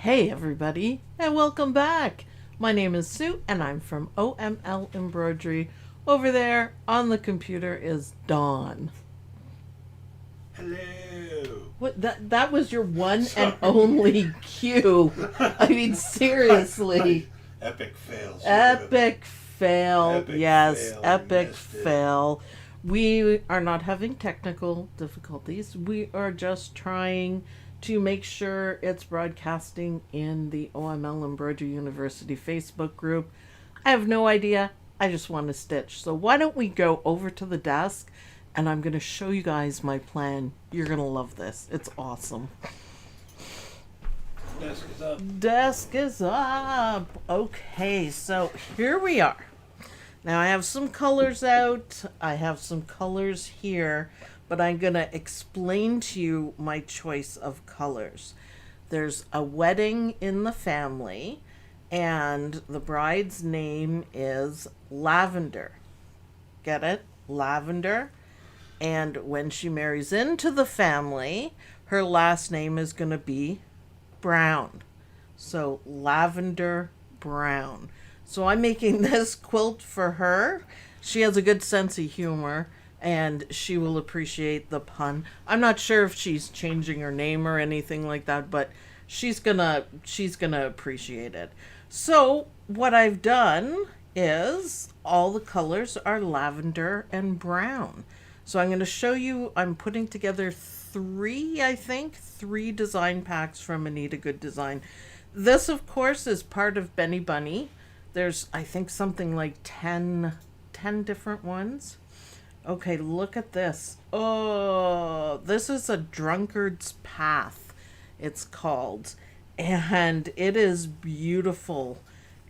Hey everybody, and welcome back. My name is Sue, and I'm from OML Embroidery. Over there on the computer is Dawn. Hello. What that was your one Sorry. and only cue. I mean seriously. Epic fails. Epic fail. Epic Yes, fail. epic Missed it. fail. We are not having technical difficulties. We are just trying to make sure it's broadcasting in the OML Embroidery University Facebook group. I have no idea. I just want to stitch. So why don't we go over to the desk and I'm going to show you guys my plan. You're going to love this. It's awesome. Desk is up. Desk is up. Okay, so here we are. Now I have some colors out. I have some colors here, but I'm going to explain to you my choice of colors. There's a wedding in the family, and the bride's name is Lavender. Get it? Lavender. And when she marries into the family, her last name is going to be Brown. So Lavender Brown. So I'm making this quilt for her. She has a good sense of humor and she will appreciate the pun. I'm not sure if she's changing her name or anything like that, but she's gonna appreciate it. So what I've done is all the colors are lavender and brown. So I'm going to show you, I'm putting together three design packs from Anita Goodesign. This, of course, is part of Benny Bunny. There's, I think, something like 10 different ones. Okay, look at this. Oh, this is a drunkard's path, it's called. And it is beautiful.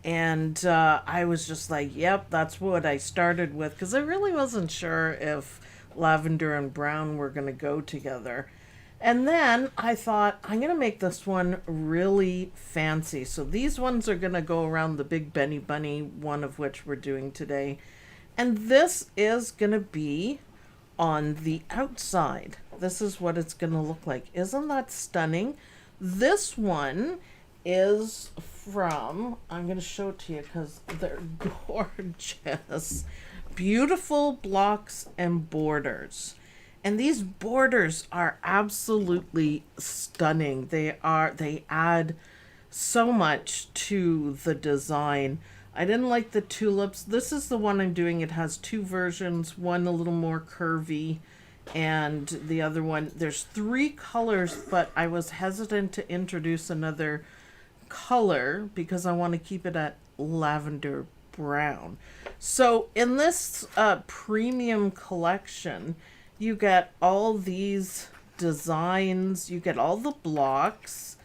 And I was just like, yep, that's what I started with. Because I really wasn't sure if lavender and brown were going to go together. And then I thought, I'm going to make this one really fancy. So these ones are going to go around the big Benny Bunny, one of which we're doing today. And this is going to be on the outside. This is what it's going to look like. Isn't that stunning? This one is from, I'm going to show it to you because they're gorgeous. Beautiful Blocks and Borders. And these borders are absolutely stunning. They add so much to the design. I didn't like the tulips. This is the one I'm doing. It has two versions, one a little more curvy and the other one. There's three colors, but I was hesitant to introduce another color because I want to keep it at lavender brown. So in this premium collection, you get all these designs, you get all the blocks,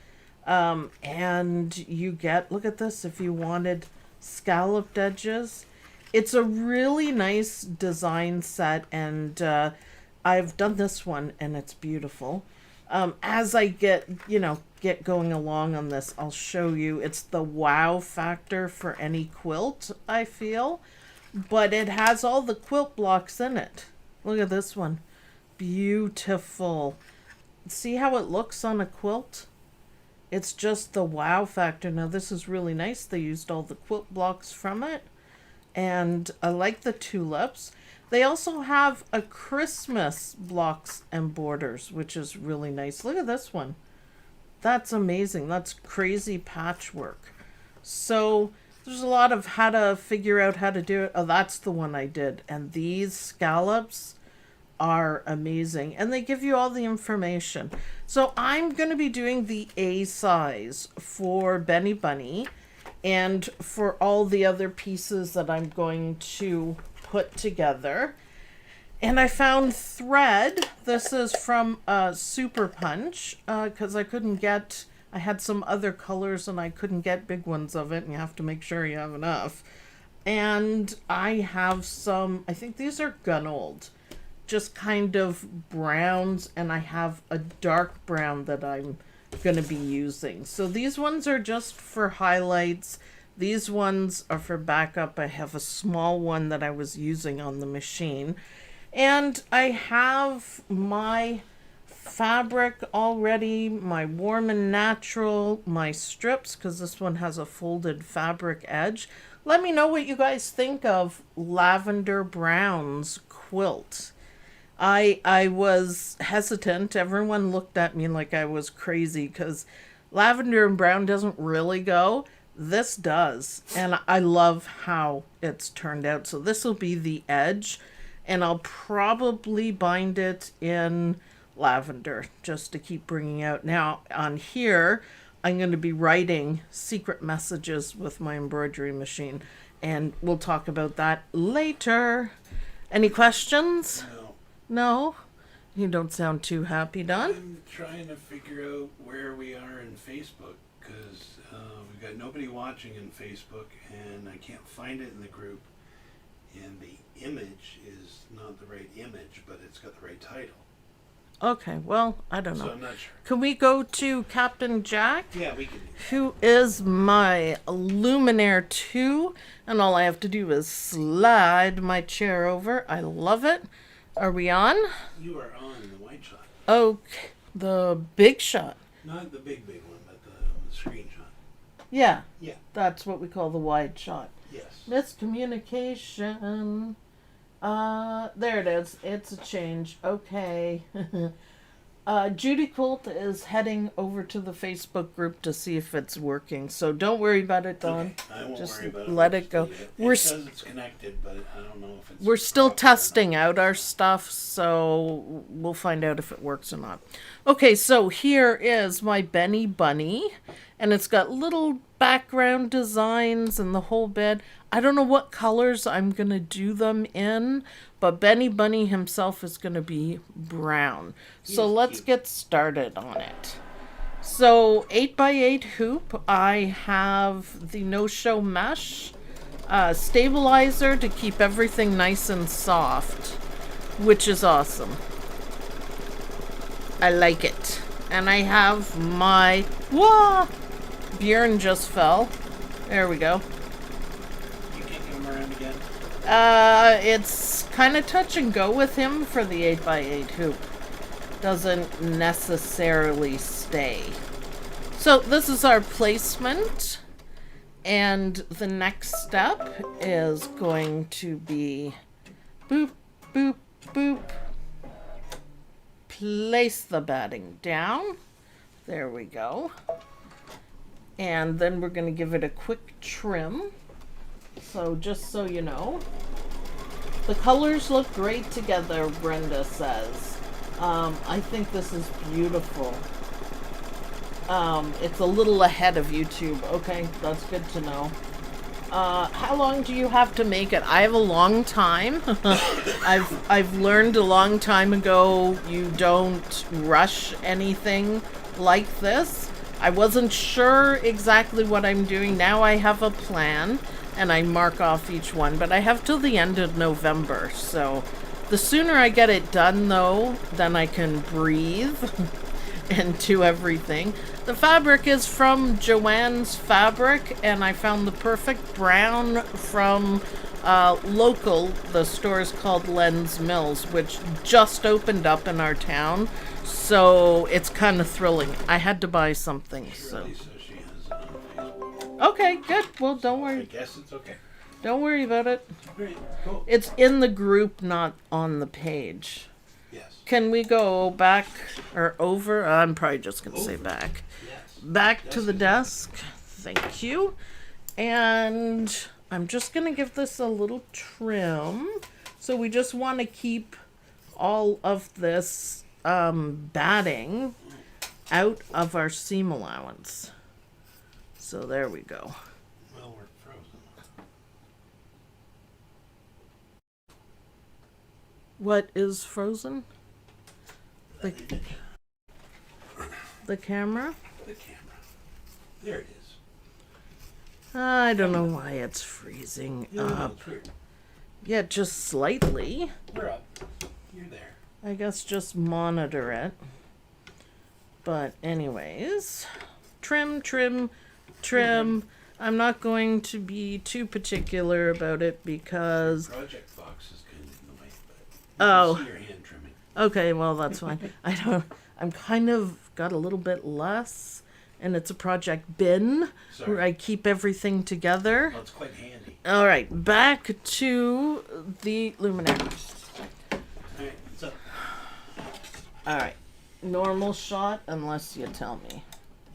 and you get, look at this, if you wanted scalloped edges. It's a really nice design set, and I've done this one, and it's beautiful. As I get going along on this, I'll show you. It's the wow factor for any quilt, I feel, but it has all the quilt blocks in it. Look at this one. Beautiful. See how it looks on a quilt? It's just the wow factor. Now this is really nice. They used all the quilt blocks from it. And I like the tulips. They also have a Christmas blocks and borders, which is really nice. Look at this one. That's amazing. That's crazy patchwork. So there's a lot of how to figure out how to do it. Oh, that's the one I did. And these scallops are amazing. And they give you all the information. So I'm going to be doing the A size for Benny Bunny and for all the other pieces that I'm going to put together. And I found thread. This is from Super Punch because I had some other colors and I couldn't get big ones of it, and you have to make sure you have enough. And I have some, I think these are gun old, just kind of browns, and I have a dark brown that I'm going to be using. So these ones are just for highlights. These ones are for backup. I have a small one that I was using on the machine. And I have my fabric already, my warm and natural, my strips, because this one has a folded fabric edge. Let me know what you guys think of Lavender Brown's quilt. I was hesitant. Everyone looked at me like I was crazy because lavender and brown doesn't really go. This does. And I love how it's turned out. So this will be the edge. And I'll probably bind it in lavender just to keep bringing out. Now on here, I'm going to be writing secret messages with my embroidery machine. And we'll talk about that later. Any questions? No. No? You don't sound too happy, Don. I'm trying to figure out where we are in Facebook because we've got nobody watching in Facebook and I can't find it in the group. And the image is not the right image, but it's got the right title. Okay, well, I don't know. So I'm not sure. Can we go to Captain Jack? Yeah, we can do Who is my Luminaire 2, and all I have to do is slide my chair over. I love it. Are we on? that. You are on the wide shot. Okay, the big shot. Not the big one, but the screenshot. Yeah, Yeah. that's what we call the wide shot. Yes. Miscommunication. There it is. It's a change. Okay. Judy Quilt is heading over to the Facebook group to see if it's working. So don't worry about it, Dawn. Okay. I won't Just worry about it. let it go. It says it's connected, but I don't know if it's. We're still proper or not. testing out our stuff, so we'll find out if it works or not. Okay, so here is my Benny Bunny, and it's got little background designs and the whole bed. I don't know what colors I'm going to do them in, but Benny Bunny himself is going to be brown. So He's let's cute. get started on it. So 8x8 hoop, I have the no-show mesh, stabilizer to keep everything nice and soft, which is awesome. I like it. And I have my, whoa, Bjorn just fell. There we go. You can't give him around again. It's kind of touch and go with him for the 8x8 hoop. Doesn't necessarily stay. So this is our placement. And the next step is going to be boop, boop, boop. Place the batting down. There we go. And then we're going to give it a quick trim. So just so you know, the colors look great together, Brenda says. I think this is beautiful. It's a little ahead of YouTube. Okay, that's good to know. How long do you have to make it? I have a long time. I've learned a long time ago you don't rush anything like this. I wasn't sure exactly what I'm doing. Now I have a plan and I mark off each one, but I have till the end of November. So the sooner I get it done though, then I can breathe and do everything. The fabric is from Joanne's Fabric, and I found the perfect brown from local. The store is called Len's Mills, which just opened up in our town, so it's kind of thrilling. I had to buy something. So Shirley says she has it on Facebook. okay, good. Well, don't I worry. guess it's okay. Don't worry about it. Great. Cool. It's in the group, not on the page. Yes. Can we go back or over? I'm probably just gonna say Over. back. Yes. Back to the Desk desk. Thank you. And I'm just going to give this a little trim. So we just want to keep all of this batting out of our seam allowance. So there we go. Well, we're frozen. What is frozen? The camera? The camera. There it is. I don't know why it's freezing No, up. it's weird. Yeah, just slightly. We're up. You're there. I guess just monitor it. But anyways, trim, trim, trim. I'm not going to be too particular about it because... Project box is kind of in the way, but you Oh. can see your hand trimming. Okay, well, that's fine. I'm kind of got a little bit less, and it's a project bin where I keep everything together. Well, it's quite handy. All right, back to the luminaire. All right, so All right, normal shot unless you tell me.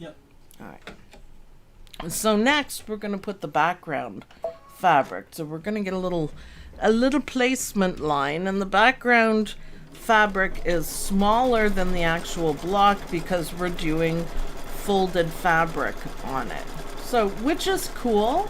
yep. All right. So next we're going to put the background fabric. So we're going to get a little placement line, and the background fabric is smaller than the actual block because we're doing folded fabric on it. So, which is cool.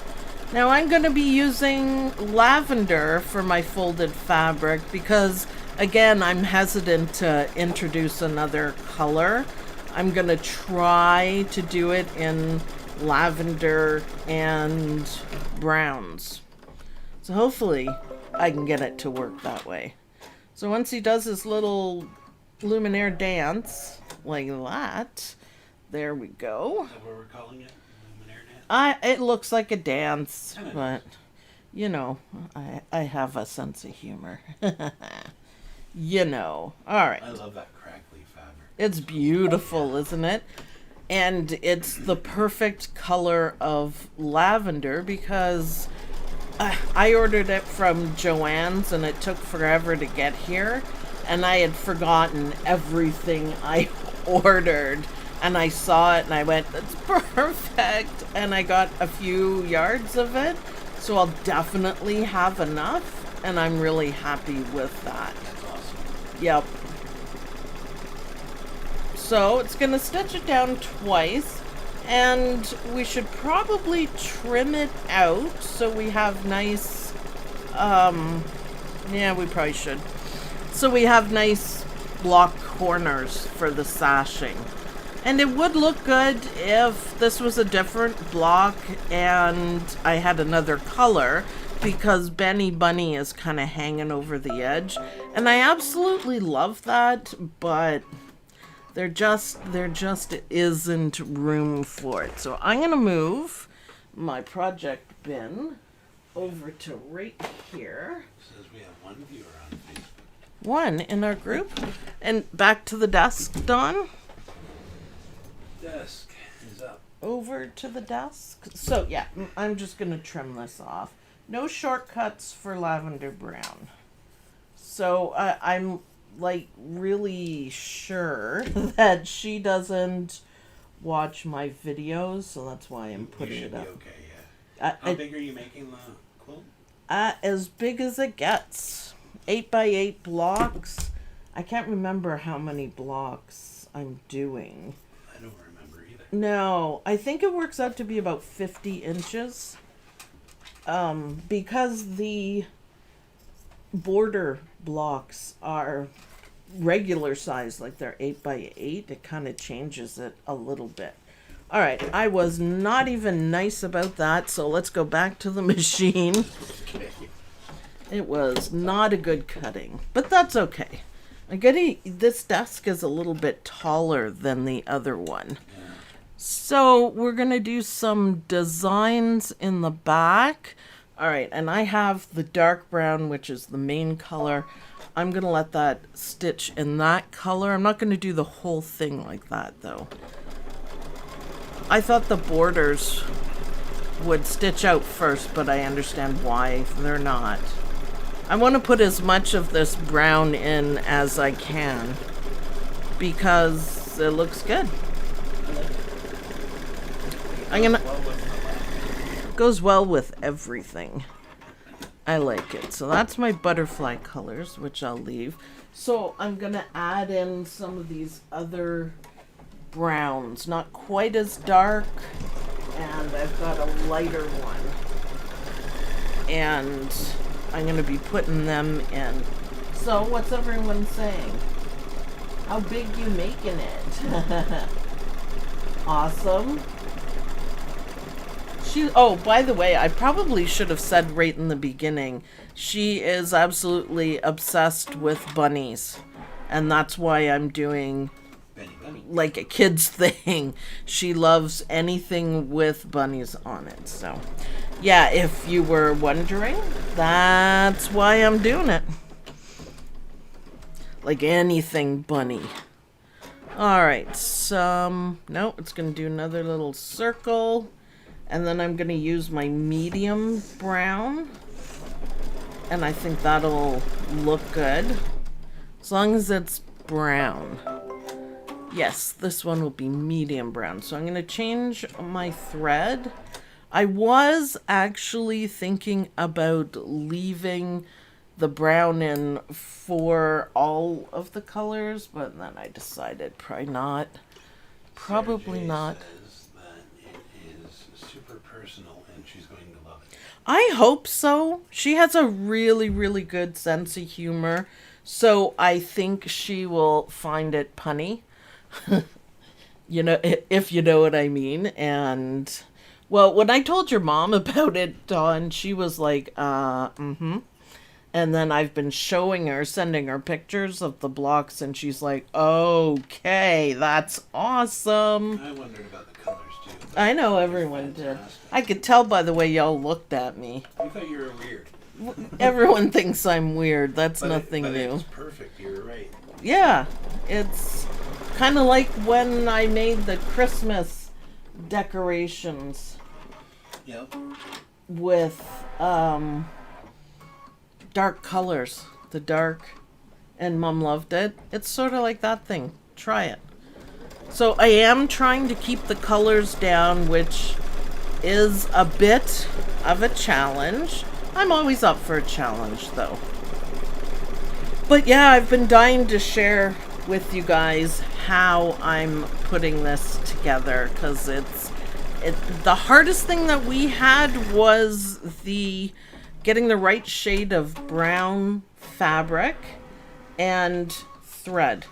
Now I'm going to be using lavender for my folded fabric because, again, I'm hesitant to introduce another color. I'm going to try to do it in lavender and browns. So hopefully I can get it to work that way. So once he does his little luminaire dance like that, there we go. Is that what we're calling it? Luminaire dance? It looks like a dance, but you know, I have a sense of humor. You know. All right. I love that crackly fabric. It's beautiful, isn't it? And it's the perfect color of lavender because I ordered it from Joann's and it took forever to get here. And I had forgotten everything I ordered. And I saw it and I went, that's perfect. And I got a few yards of it. So I'll definitely have enough. And I'm really happy with that. That's awesome. Yep. So it's going to stitch it down twice. And we should probably trim it out so we have nice, yeah, we probably should. So we have nice block corners for the sashing. And it would look good if this was a different block and I had another color because Benny Bunny is kind of hanging over the edge. And I absolutely love that, but there just isn't room for it. So I'm going to move my project bin over to right here. It says we have one viewer on Facebook. One in our group. And back to the desk, Dawn. Desk is up. Over to the desk. So yeah, I'm just going to trim this off. No shortcuts for lavender brown. So I'm like really sure that she doesn't watch my videos, so that's why I'm putting it up. Okay, yeah. How big are you making the quilt? As big as it gets. 8x8 blocks. I can't remember how many blocks I'm doing. I don't remember either. No, I think it works out to be about 50 inches. Because the border blocks are regular size, like they're 8x8, it kind of changes it a little bit. All right, I was not even nice about that, so let's go back to the machine. It was not a good cutting, but that's okay. This desk is a little bit taller than the other one. Yeah. So we're going to do some designs in the back. All right, and I have the dark brown, which is the main color. I'm going to let that stitch in that color. I'm not going to do the whole thing like that, though. I thought the borders would stitch out first, but I understand why they're not. I want to put as much of this brown in as I can because it looks good. I'm going to... Goes well with everything. I like it. So that's my butterfly colors, which I'll leave. So I'm going to add in some of these other browns. Not quite as dark. And I've got a lighter one. And I'm going to be putting them in. So what's everyone saying? How big you making it? Awesome. Oh, by the way, I probably should have said right in the beginning, she is absolutely obsessed with bunnies. And that's why I'm doing like a kid's thing. She loves anything with bunnies on it. So, yeah, if you were wondering, that's why I'm doing it. Like anything bunny. All right, no, it's gonna do another little circle, and then I'm gonna use my medium brown, and I think that'll look good, as long as it's brown. Yes, this one will be medium brown. So I'm gonna change my thread. I was actually thinking about leaving the brown in for all of the colors, but then I decided probably not. Probably Sarah J. not. Says that it is super personal and she's going to love it. I hope so. She has a really, really good sense of humor, so I think she will find it punny. You know, if you know what I mean. And, well, when I told your mom about it, Dawn, she was like, mm-hmm. And then I've been showing her, sending her pictures of the blocks, and she's like, okay, that's awesome. I wondered about the colors too. I know everyone did. Fantastic. I could tell by the way y'all looked at me. I thought you were weird. Everyone thinks I'm weird. That's But nothing but new. It's perfect. You're right. Yeah, it's kind of like when I made the Christmas decorations Yep. with dark colors. The dark, and Mom loved it. It's sort of like that thing. Try it. So I am trying to keep the colors down, which is a bit of a challenge. I'm always up for a challenge, though. But yeah, I've been dying to share with you guys how I'm putting this together, because the hardest thing that we had was getting the right shade of brown fabric and thread.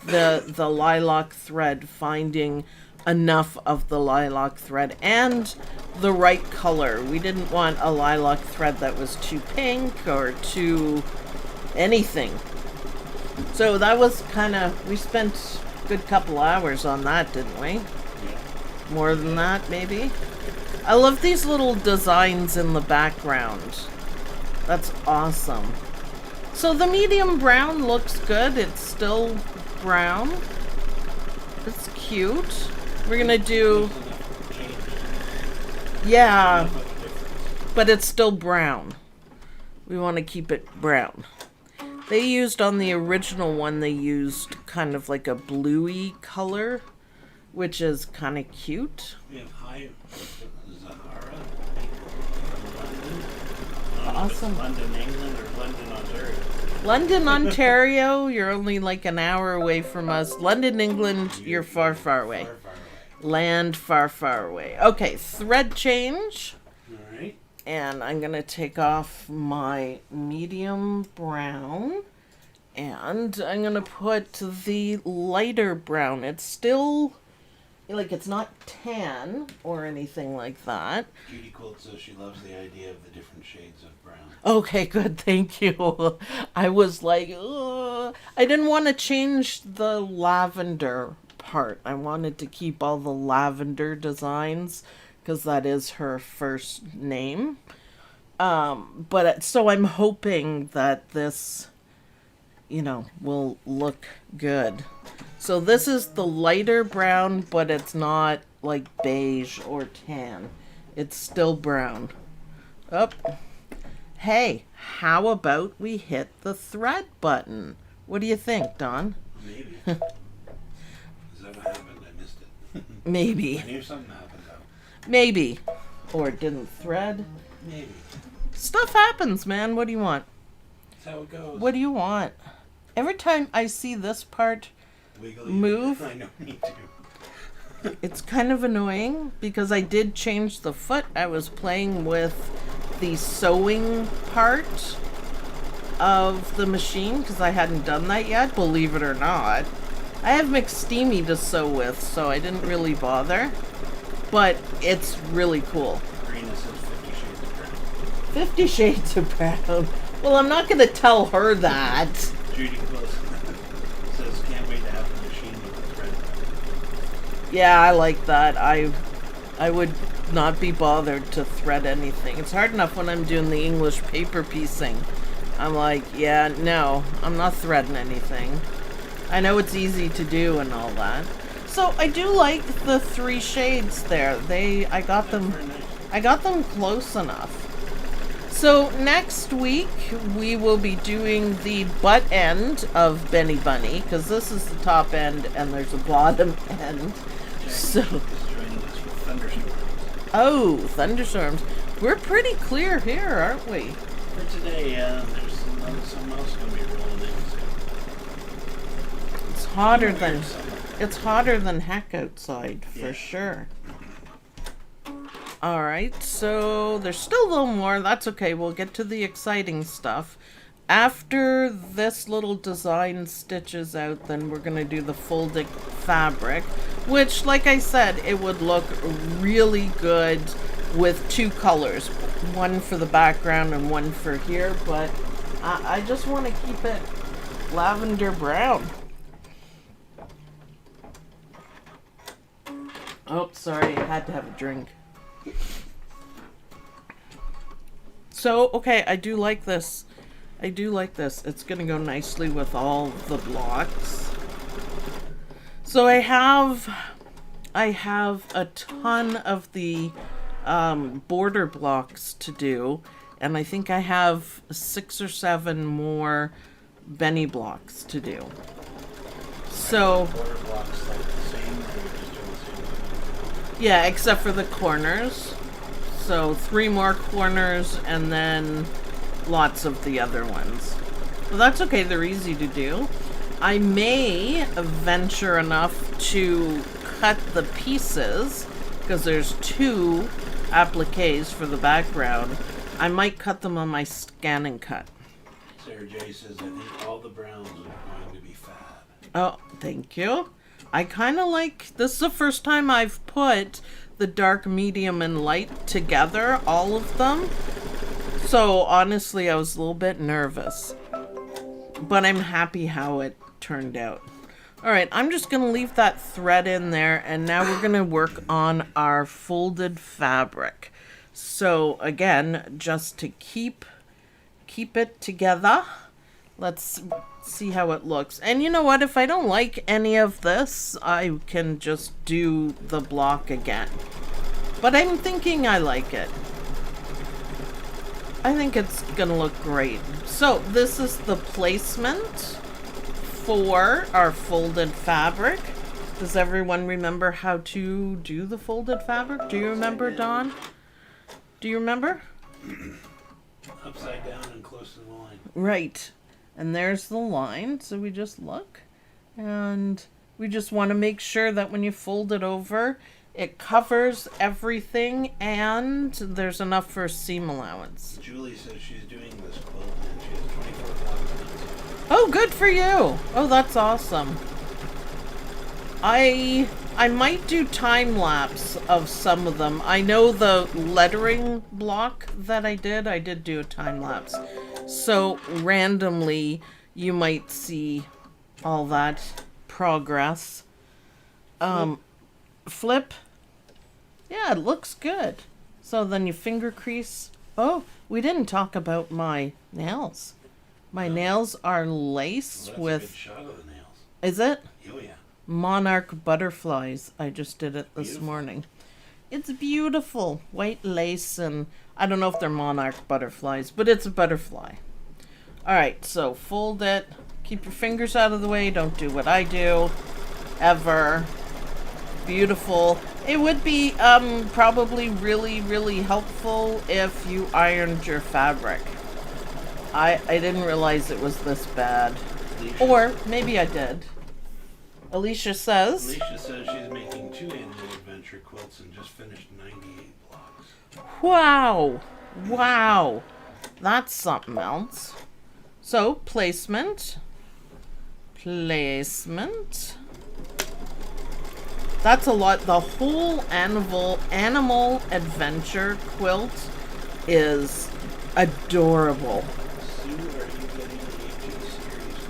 The lilac thread, finding enough of the lilac thread and the right color. We didn't want a lilac thread that was too pink or too anything. So that was we spent a good couple hours on that, didn't we? Yeah. More than that, maybe? I love these little designs in the background. That's awesome. So the medium brown looks good. It's still brown. It's cute. We're gonna do... Yeah, but it's still brown. We want to keep it brown. They used, on the original one, they used kind of like a bluey color, which is kind of cute. We have Zahara from London. Awesome. London, England, or London, Ontario. London, Ontario, you're only like an hour away from us. London, England, you're far, far away. Far, far away. Land, far, far away. Okay, thread change. All right. And I'm going to take off my medium brown. And I'm going to put the lighter brown. It's still, like, it's not tan or anything like that. Judy Colt says she loves the idea of the different shades of brown. Okay, good, thank you. I was like, ugh. I didn't want to change the lavender part. I wanted to keep all the lavender designs because that is her first name. So I'm hoping that this, will look good. So this is the lighter brown, but it's not like beige or tan. It's still brown. Up. Hey, how about we hit the thread button? What do you think, Don? Maybe. Is that what happened? I missed it. Maybe. I knew something happened though. Maybe. Or it didn't thread. Maybe. Stuff happens, man. What do you want? That's how it goes. What do you want? Every time I see this part Wiggly. move, I know, me too. it's kind of annoying because I did change the foot. I was playing with the sewing part of the machine because I hadn't done that yet, believe it or not. I have McSteamy to sew with, so I didn't really bother. But it's really cool. Karina says 50 Shades of Brown. 50 Shades of Brown. Well, I'm not going to tell her that. Judy Close says can't wait to have the machine with the thread. Yeah, I like that. I would not be bothered to thread anything. It's hard enough when I'm doing the English paper piecing. I'm like, yeah, no, I'm not threading anything. I know it's easy to do and all that. So I do like the 3 shades there. I got them close enough. So next week we will be doing the butt end of Benny Bunny, because this is the top end and there's a bottom end. So oh, thunderstorms. We're pretty clear here, aren't we? For today, there's something else going to be rolling in. So. It's hotter than heck outside, for sure. Alright, so there's still a little more. That's okay. We'll get to the exciting stuff. After this little design stitches out, then we're going to do the folded fabric, which, like I said, it would look really good with 2 colors. One for the background and one for here, but I just want to keep it lavender brown. Oh, sorry, I had to have a drink. So, okay, I do like this. It's gonna go nicely with all the blocks. So I have a ton of the border blocks to do, and I think I have 6 or 7 more Benny blocks to do. So Border blocks like the same, or you're just doing the same? Yeah, except for the corners. So 3 more corners and then lots of the other ones. Well, that's okay. They're easy to do. I may venture enough to cut the pieces, because there's 2 appliques for the background. I might cut them on my scan and cut. Sarah J says, I think all the browns are going to be fab. Oh, thank you. I kind of like, this is the first time I've put the dark, medium, and light together, all of them. So honestly, I was a little bit nervous, but I'm happy how it turned out. All right, I'm just gonna leave that thread in there, and now we're gonna work on our folded fabric. So again, just to keep it together, let's see how it looks. And you know what? If I don't like any of this, I can just do the block again. But I'm thinking I like it. I think it's gonna look great. So this is the placement for our folded fabric. Does everyone remember how to do the folded fabric? Do you remember, Dawn? Do you remember? Upside down and close to the line. Right. And there's the line. So we just look, and we just want to make sure that when you fold it over, it covers everything and there's enough for a seam allowance. Julie says she's doing this quilt and she has 24 blocks done. Oh, good for you. Oh, that's awesome. I might do time lapse of some of them. I know the lettering block that I did do a time lapse. So randomly you might see all that progress. Flip. Yeah, it looks good. So then you finger crease. Oh, we didn't talk about my nails. My nails are laced That's with... a good shot of the nails. Is it? Oh yeah. Monarch butterflies. I just did it this Beautiful. morning. It's beautiful. White lace, and I don't know if they're monarch butterflies, but it's a butterfly. Alright, so fold it. Keep your fingers out of the way. Don't do what I do. Ever. Beautiful. It would be probably really, really helpful if you ironed your fabric. I didn't realize it was this bad. Alicia, Or maybe I did. Alicia says... Alicia says she's making 2 animal adventure quilts and just finished 98 blocks. Wow. Wow. That's something else. So, placement. Placement. That's a lot. The whole animal adventure quilt is adorable. Sue, are you getting the AG Series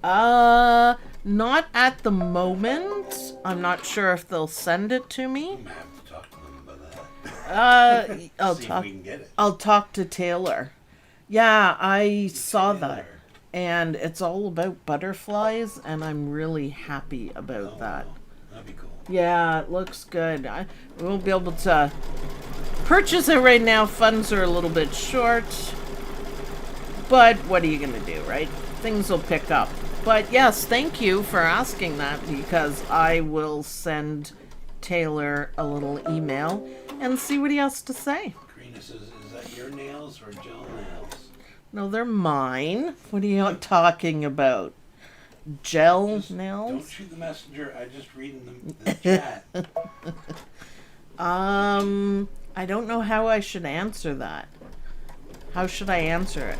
2? Not at the moment. I'm not sure if they'll send it to me. I'm gonna have to talk to them about that. I'll See talk. if we can get it. I'll talk to Taylor. Yeah, I saw that. Taylor. and it's all about butterflies, and I'm really happy about that. Wow. That'd be cool. Yeah, it looks good. We won't be able to purchase it right now. Funds are a little bit short. But what are you going to do, right? Things will pick up. But yes, thank you for asking that, because I will send Taylor a little email and see what he has to say. Karina says, is that your nails or gel nails? No, they're mine. What are you talking about? Gel Don't nails? shoot the messenger. I just reading the chat. I don't know how I should answer that. How should I answer it?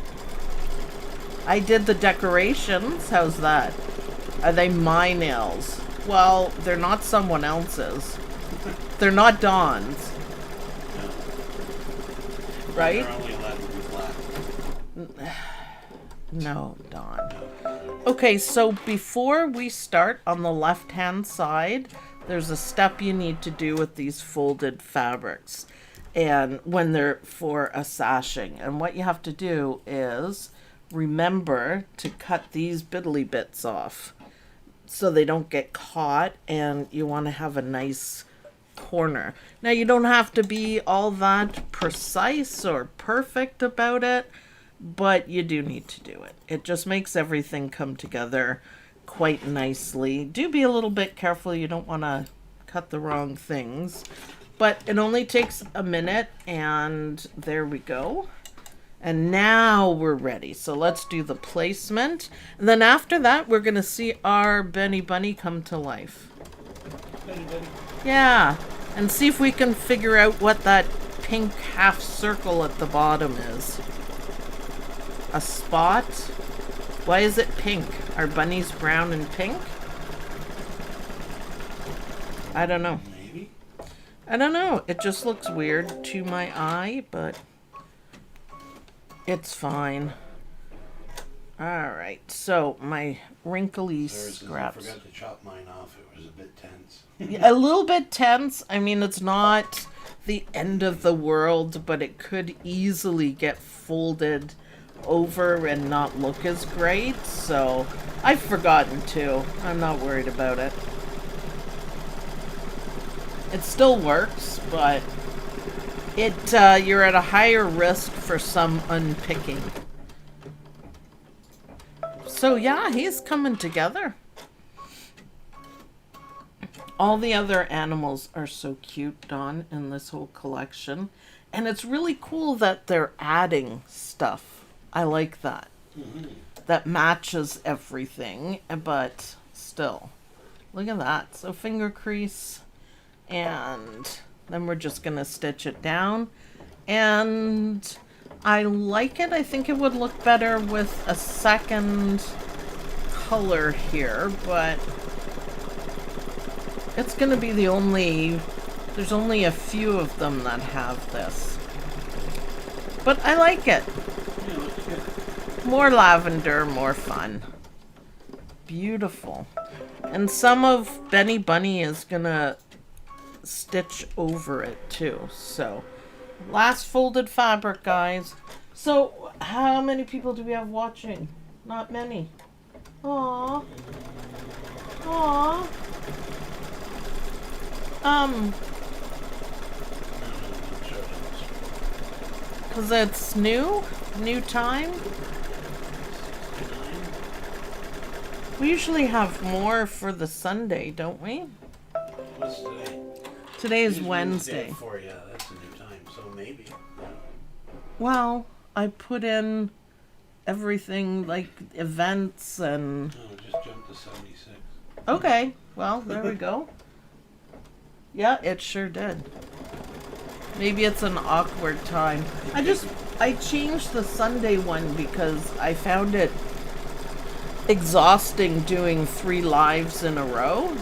I did the decorations. How's that? Are they my nails? Well, they're not someone else's. They're not Dawn's. No. Right? They're only allowed to be black. No, Dawn. Okay, so before we start, on the left-hand side, there's a step you need to do with these folded fabrics, and when they're for a sashing. And what you have to do is remember to cut these biddly bits off so they don't get caught, and you want to have a nice corner. Now, you don't have to be all that precise or perfect about it, but you do need to do it. It just makes everything come together quite nicely. Do be a little bit careful. You don't want to cut the wrong things, but it only takes a minute, and there we go. And now we're ready. So let's do the placement. And then after that, we're going to see our Benny Bunny come to life. Yeah. And see if we can figure out what that pink half circle at the bottom is. A spot? Why is it pink? Are bunnies brown and pink? I don't know. Maybe. I don't know. It just looks weird to my eye, but it's fine. Alright, so my wrinkly Sarah says, I scraps. forgot to chop mine off. It was a bit tense. A little bit tense. I mean, it's not the end of the world, but it could easily get folded over and not look as great. So I've forgotten to. I'm not worried about it. It still works, but you're at a higher risk for some unpicking. So yeah, he's coming together. All the other animals are so cute, Dawn, in this whole collection. And it's really cool that they're adding stuff. I like that. Mm-hmm. That matches everything, but still. Look at that. So finger crease, and then we're just going to stitch it down. And I like it. I think it would look better with a second color here, but it's going to be the only... There's only a few of them that have this. But I like it. Yeah, looks good. More lavender, more fun. Beautiful. And some of Benny Bunny is going to stitch over it too. So, last folded fabric, guys. So, how many people do we have watching? Not many. Aww. Aww. Because it's new time. We usually have more for the Sunday, don't we? What's today? Today is Tuesday, Wednesday. For yeah, that's a new time. So maybe. Well, I put in everything like events and... Oh, just jumped to 76. Okay, well, there we go. Yeah, it sure did. Maybe it's an awkward time. I changed the Sunday one because I found it exhausting doing 3 lives in a row.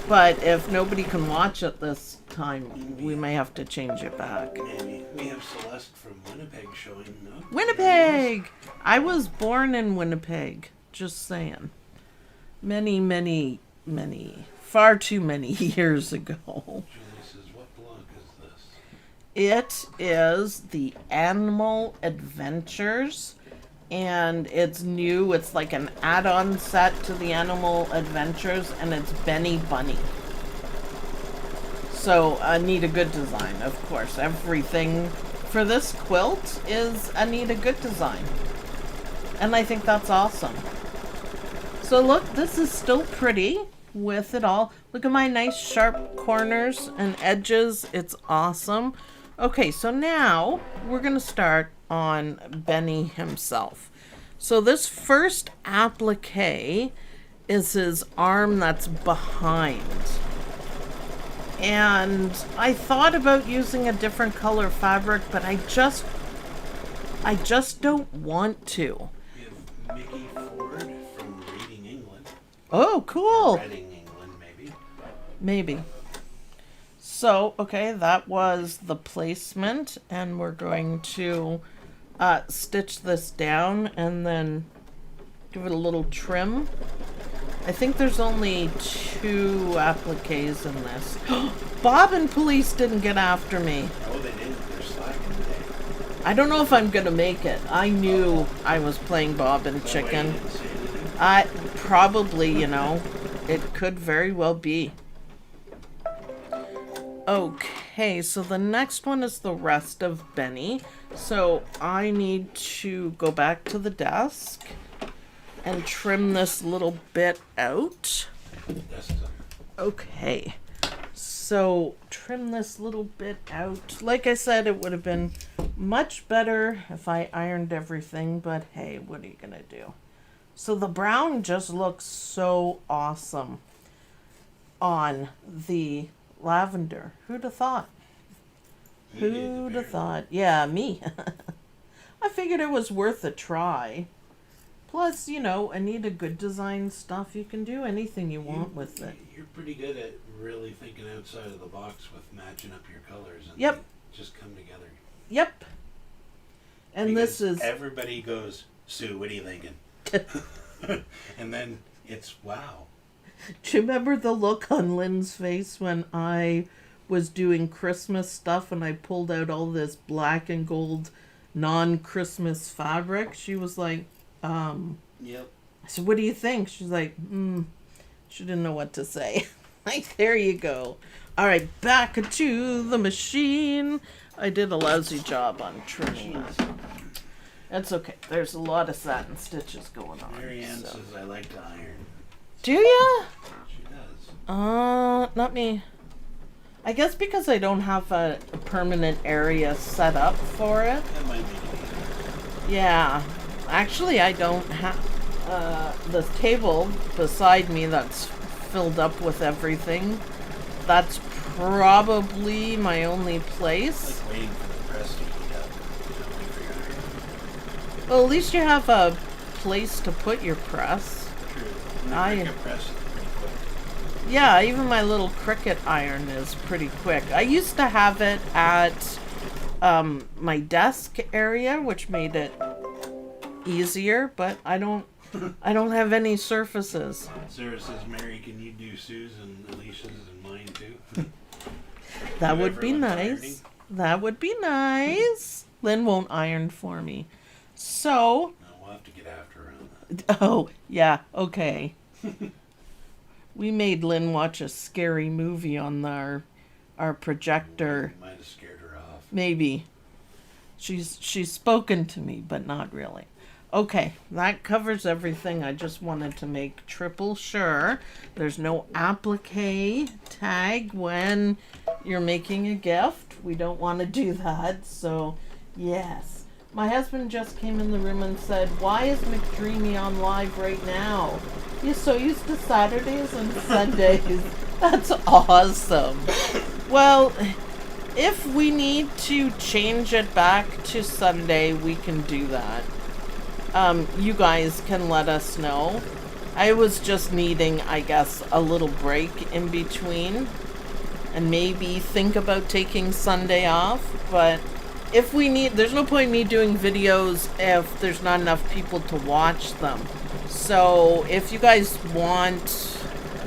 But if nobody can watch it this time, we may have to change it back. Maybe. We have Celeste from Winnipeg showing. No? Winnipeg! I was born in Winnipeg. Just saying. Many, far too many years ago. Julie says, what blog is this? It is the Animal Adventures and it's new. It's like an add-on set to the Animal Adventures, and it's Benny Bunny. So Anita Goodesign, of course. Everything for this quilt is Anita Goodesign. And I think that's awesome. So look, this is still pretty with it all. Look at my nice sharp corners and edges. It's awesome. Okay, so now we're going to start on Benny himself. So this first applique is his arm that's behind. And I thought about using a different color fabric, but I just don't want to. We have Mickey Ford from Reading England. Oh, cool. Reading England, maybe. Maybe. So, okay, that was the placement, and we're going to stitch this down and then give it a little trim. I think there's only 2 appliques in this. Bob and Police didn't get after me. Oh, they didn't. They're slacking today. I don't know if I'm going to make it. I knew I was playing Bob and Chicken. I probably, you know, it could very well be. Okay, so the next one is the rest of Benny. So I need to go back to the desk and trim this little bit out. Okay, so trim this little bit out. Like I said, it would have been much better if I ironed everything, but hey, what are you gonna do? So the brown just looks so awesome on the lavender. Who'd have thought? Who'd have thought? Yeah, me. I figured it was worth a try. Plus, you know, Anita Goodesign stuff, you can do anything you want with it. You're pretty good at really thinking outside of the box with matching up your colors and Yep. they just come together. Yep. And Because this is... everybody goes, Sue, what are you thinking? And then it's wow. Do you remember the look on Lynn's face when I was doing Christmas stuff and I pulled out all this black and gold non-Christmas fabric? She was like, Yep. I said, what do you think? She's like, she didn't know what to say. Like, there you go. All right, back to the machine. I did a lousy job on trimming that. That's okay. There's a lot of satin stitches going on. Marianne so. says I like to iron. Do ya? She does. Not me. I guess because I don't have a permanent area set up for it. That might make it easier. Yeah. Actually, I don't have the table beside me that's filled up with everything. That's probably my only place. Like waiting for the press to heat up. You know, wait for your iron. Well, at least you have a place to put your press. True. And the press is pretty quick. Yeah, even my little Cricut iron is pretty quick. I used to have it at my desk area, which made it easier, but I don't have any surfaces. Sarah says, Mary, can you do Sue's and Alicia's and mine too? That would be Everyone's nice. ironing. That would be nice. Lynn won't iron for me. So, No, we'll have to get after her on that. oh, yeah, okay. We made Lynn watch a scary movie on our projector. Might have scared her off. Maybe. She's spoken to me, but not really. Okay, that covers everything. I just wanted to make triple sure there's no applique tag when you're making a gift. We don't want to do that, so yes. My husband just came in the room and said, why is McDreamy on live right now? You're so used to Saturdays and Sundays. That's awesome. Well, if we need to change it back to Sunday, we can do that. You guys can let us know. I was just needing, I guess, a little break in between and maybe think about taking Sunday off, but if we need, there's no point in me doing videos if there's not enough people to watch them. So if you guys want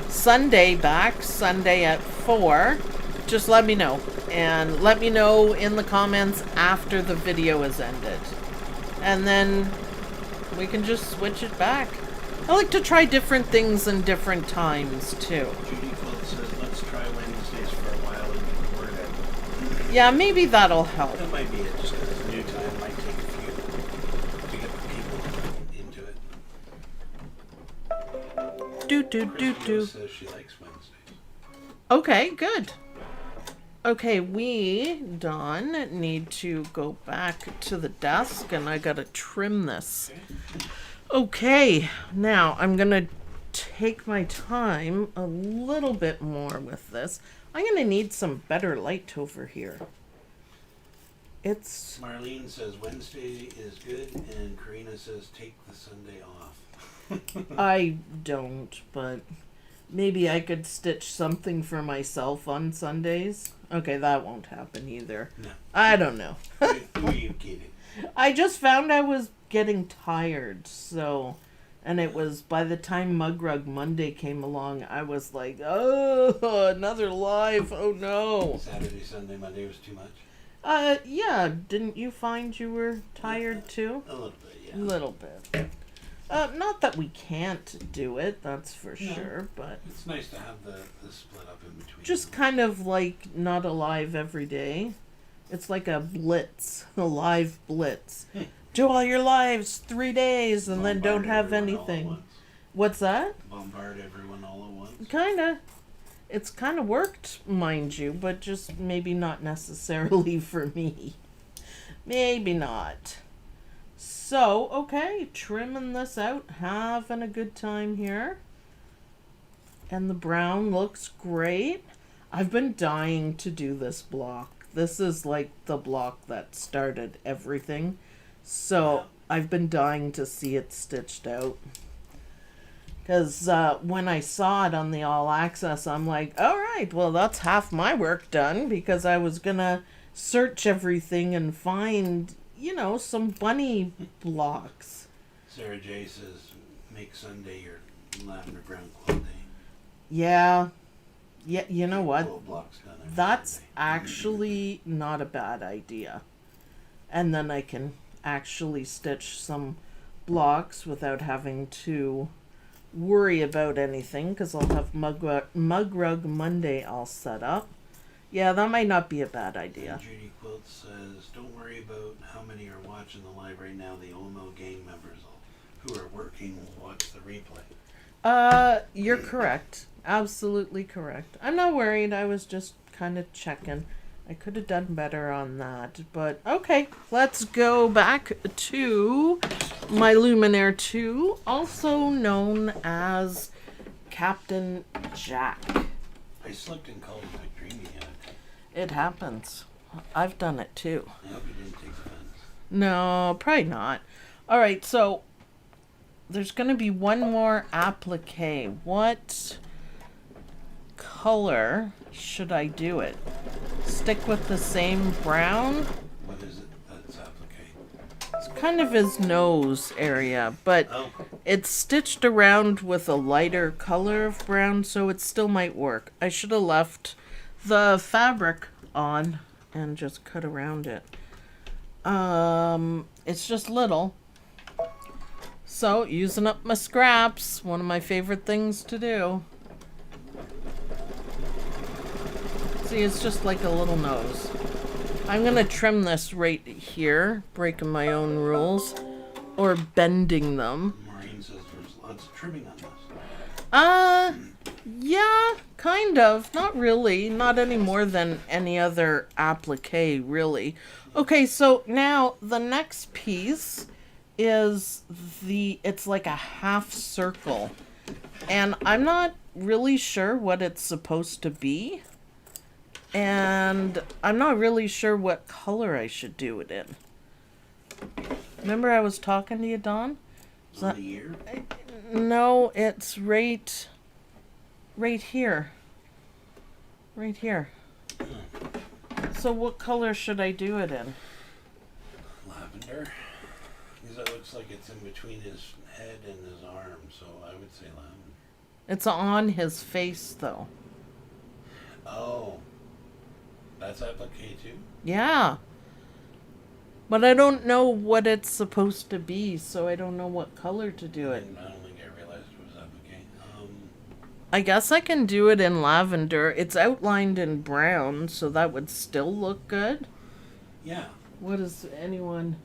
Sunday back, Sunday at 4, just let me know. And let me know in the comments after the video is ended. And then We can just switch it back. I like to try different things in different times, too. Judy Quilt says, let's try Wednesdays for a while and get the word out. Yeah, maybe that'll help. That might be it, just because it's new time. It might take a few to get the people into it. Do. Says she likes Wednesdays. Okay, good. Okay, we, Dawn, need to go back to the desk, and I gotta trim this. Okay, now I'm gonna take my time a little bit more with this. I'm gonna need some better light over here. It's... Marlene says Wednesday is good, and Karina says take the Sunday off. I don't, but maybe I could stitch something for myself on Sundays. Okay, that won't happen either. No. I don't know. Who are you kidding? I just found I was getting tired, so... And it was, by the time Mug Rug Monday came along, I was like, oh, another live, oh no. Saturday, Sunday, Monday was too much? Yeah, didn't you find you were tired too? A little bit, yeah. A little bit. Not that we can't do it, that's for No. sure, but... It's nice to have the split up in between. Just kind of like not alive every day. It's like a blitz, a live blitz. Do all your lives 3 days and then don't have anything. What's that? Bombard everyone all at once. Kinda. It's kind of worked, mind you, but just maybe not necessarily for me. Maybe not. So, okay, trimming this out, having a good time here. And the brown looks great. I've been dying to do this block. This is like the block that started everything. So, I've been dying to see it stitched out. Because when I saw it on the All Access, I'm like, all right, well, that's half my work done. Because I was going to search everything and find, you know, some bunny blocks. Sarah J says, make Sunday your lavender brown quilt day. Yeah. Yeah, you know what? Quilt blocks done every That's Sunday. actually not a bad idea. And then I can actually stitch some blocks without having to worry about anything because I'll have Mug Rug Monday all set up. Yeah, that might not be a bad idea. And Judy Quilt says, don't worry about how many are watching the live right now. The OML gang members who are working will watch the replay. You're correct. Absolutely correct. I'm not worried. I was just kind of checking. I could have done better on that, but okay. Let's go back to my Luminaire 2, also known as Captain Jack. I slipped and called it my dreamy head. It happens. I've done it too. I hope you didn't take offense. No, probably not. All right, so there's going to be one more applique. What color should I do it? Stick with the same brown? What is it that's appliqué? It's kind of his nose area, but Oh, it's stitched around with a lighter color of brown, so it still might work. I should have left the fabric on and just cut around it. It's just little. So, using up my scraps, one of my favorite things to do. See, it's just like a little nose. I'm gonna trim this right here, breaking my own rules, or bending them. Maureen says there's lots of trimming on this. Yeah, kind of. Not really. Not any more than any other applique, really. Okay, so now the next piece is it's like a half circle. And I'm not really sure what it's supposed to be. And I'm not really sure what color I should do it in. Remember I was talking to you, Dawn? On the ear? No, it's right here. Right here. So what color should I do it in? Lavender. Because that looks like it's in between his head and his arm, so I would say lavender. It's on his face, though. Oh. That's appliqué too? Yeah. But I don't know what it's supposed to be, so I don't know what color to do it. I don't think I realized it was appliqué. I guess I can do it in lavender. It's outlined in brown, so that would still look good. Yeah. What is anyone?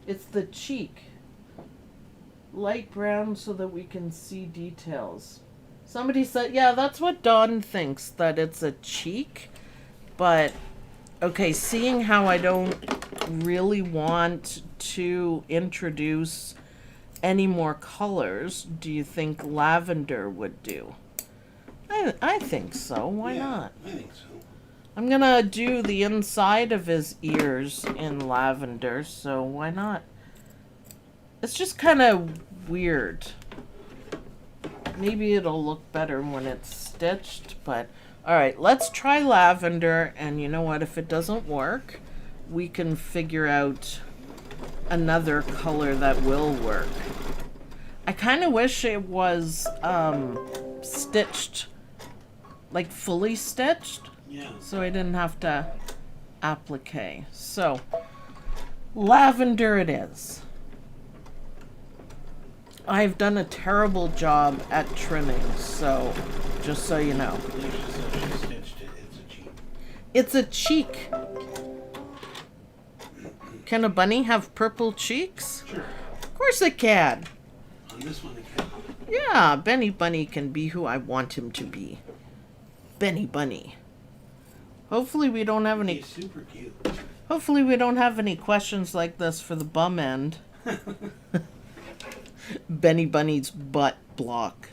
It's the cheek. Light brown so that we can see details. Somebody said, yeah, that's what Dawn thinks, that it's a cheek. But, okay, seeing how I don't really want to introduce any more colors, do you think lavender would do? I think so. Why not? I think so. I'm gonna do the inside of his ears in lavender, so why not? It's just kind of weird. Maybe it'll look better when it's stitched, but alright, let's try lavender, and you know what, if it doesn't work, we can figure out another color that will work. I kind of wish it was stitched, like fully stitched, Yeah. so I didn't have to applique. So, lavender it is. I've done a terrible job at trimming, so just so you know. Alicia said she stitched it. It's a cheek. It's a cheek. Can a bunny have purple cheeks? Sure. Of course it can. On this one, it can. Yeah, Benny Bunny can be who I want him to be. Benny Bunny. Hopefully we don't have any. He's super cute. Hopefully we don't have any questions like this for the bum end. Benny Bunny's butt block.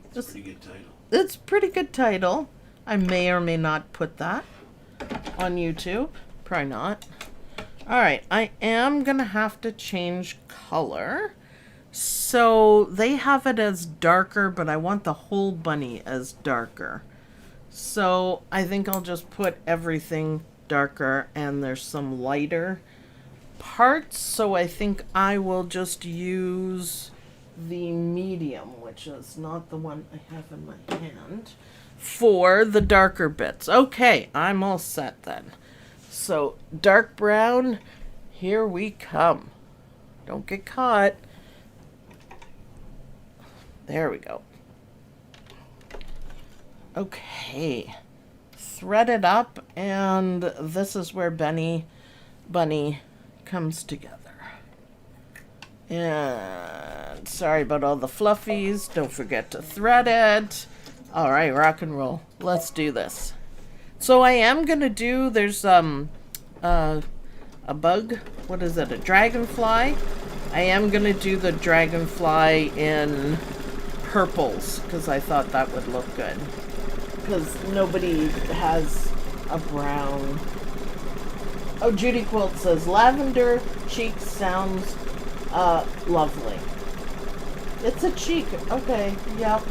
It's a pretty good title. It's a pretty good title. I may or may not put that on YouTube. Probably not. Alright, I am gonna have to change color. So they have it as darker, but I want the whole bunny as darker. So I think I'll just put everything darker, and there's some lighter parts, so I think I will just use the medium, which is not the one I have in my hand, for the darker bits. Okay, I'm all set then. So dark brown, here we come. Don't get caught. There we go. Okay, thread it up, and this is where Bunny comes together. And sorry about all the fluffies. Don't forget to thread it. All right, rock and roll. Let's do this. So I am gonna do. There's a bug. What is it? A dragonfly. I am gonna do the dragonfly in purples because I thought that would look good. Because nobody has a brown. Oh, Judy Quilt says, lavender cheek sounds lovely. It's a cheek. Okay, yep.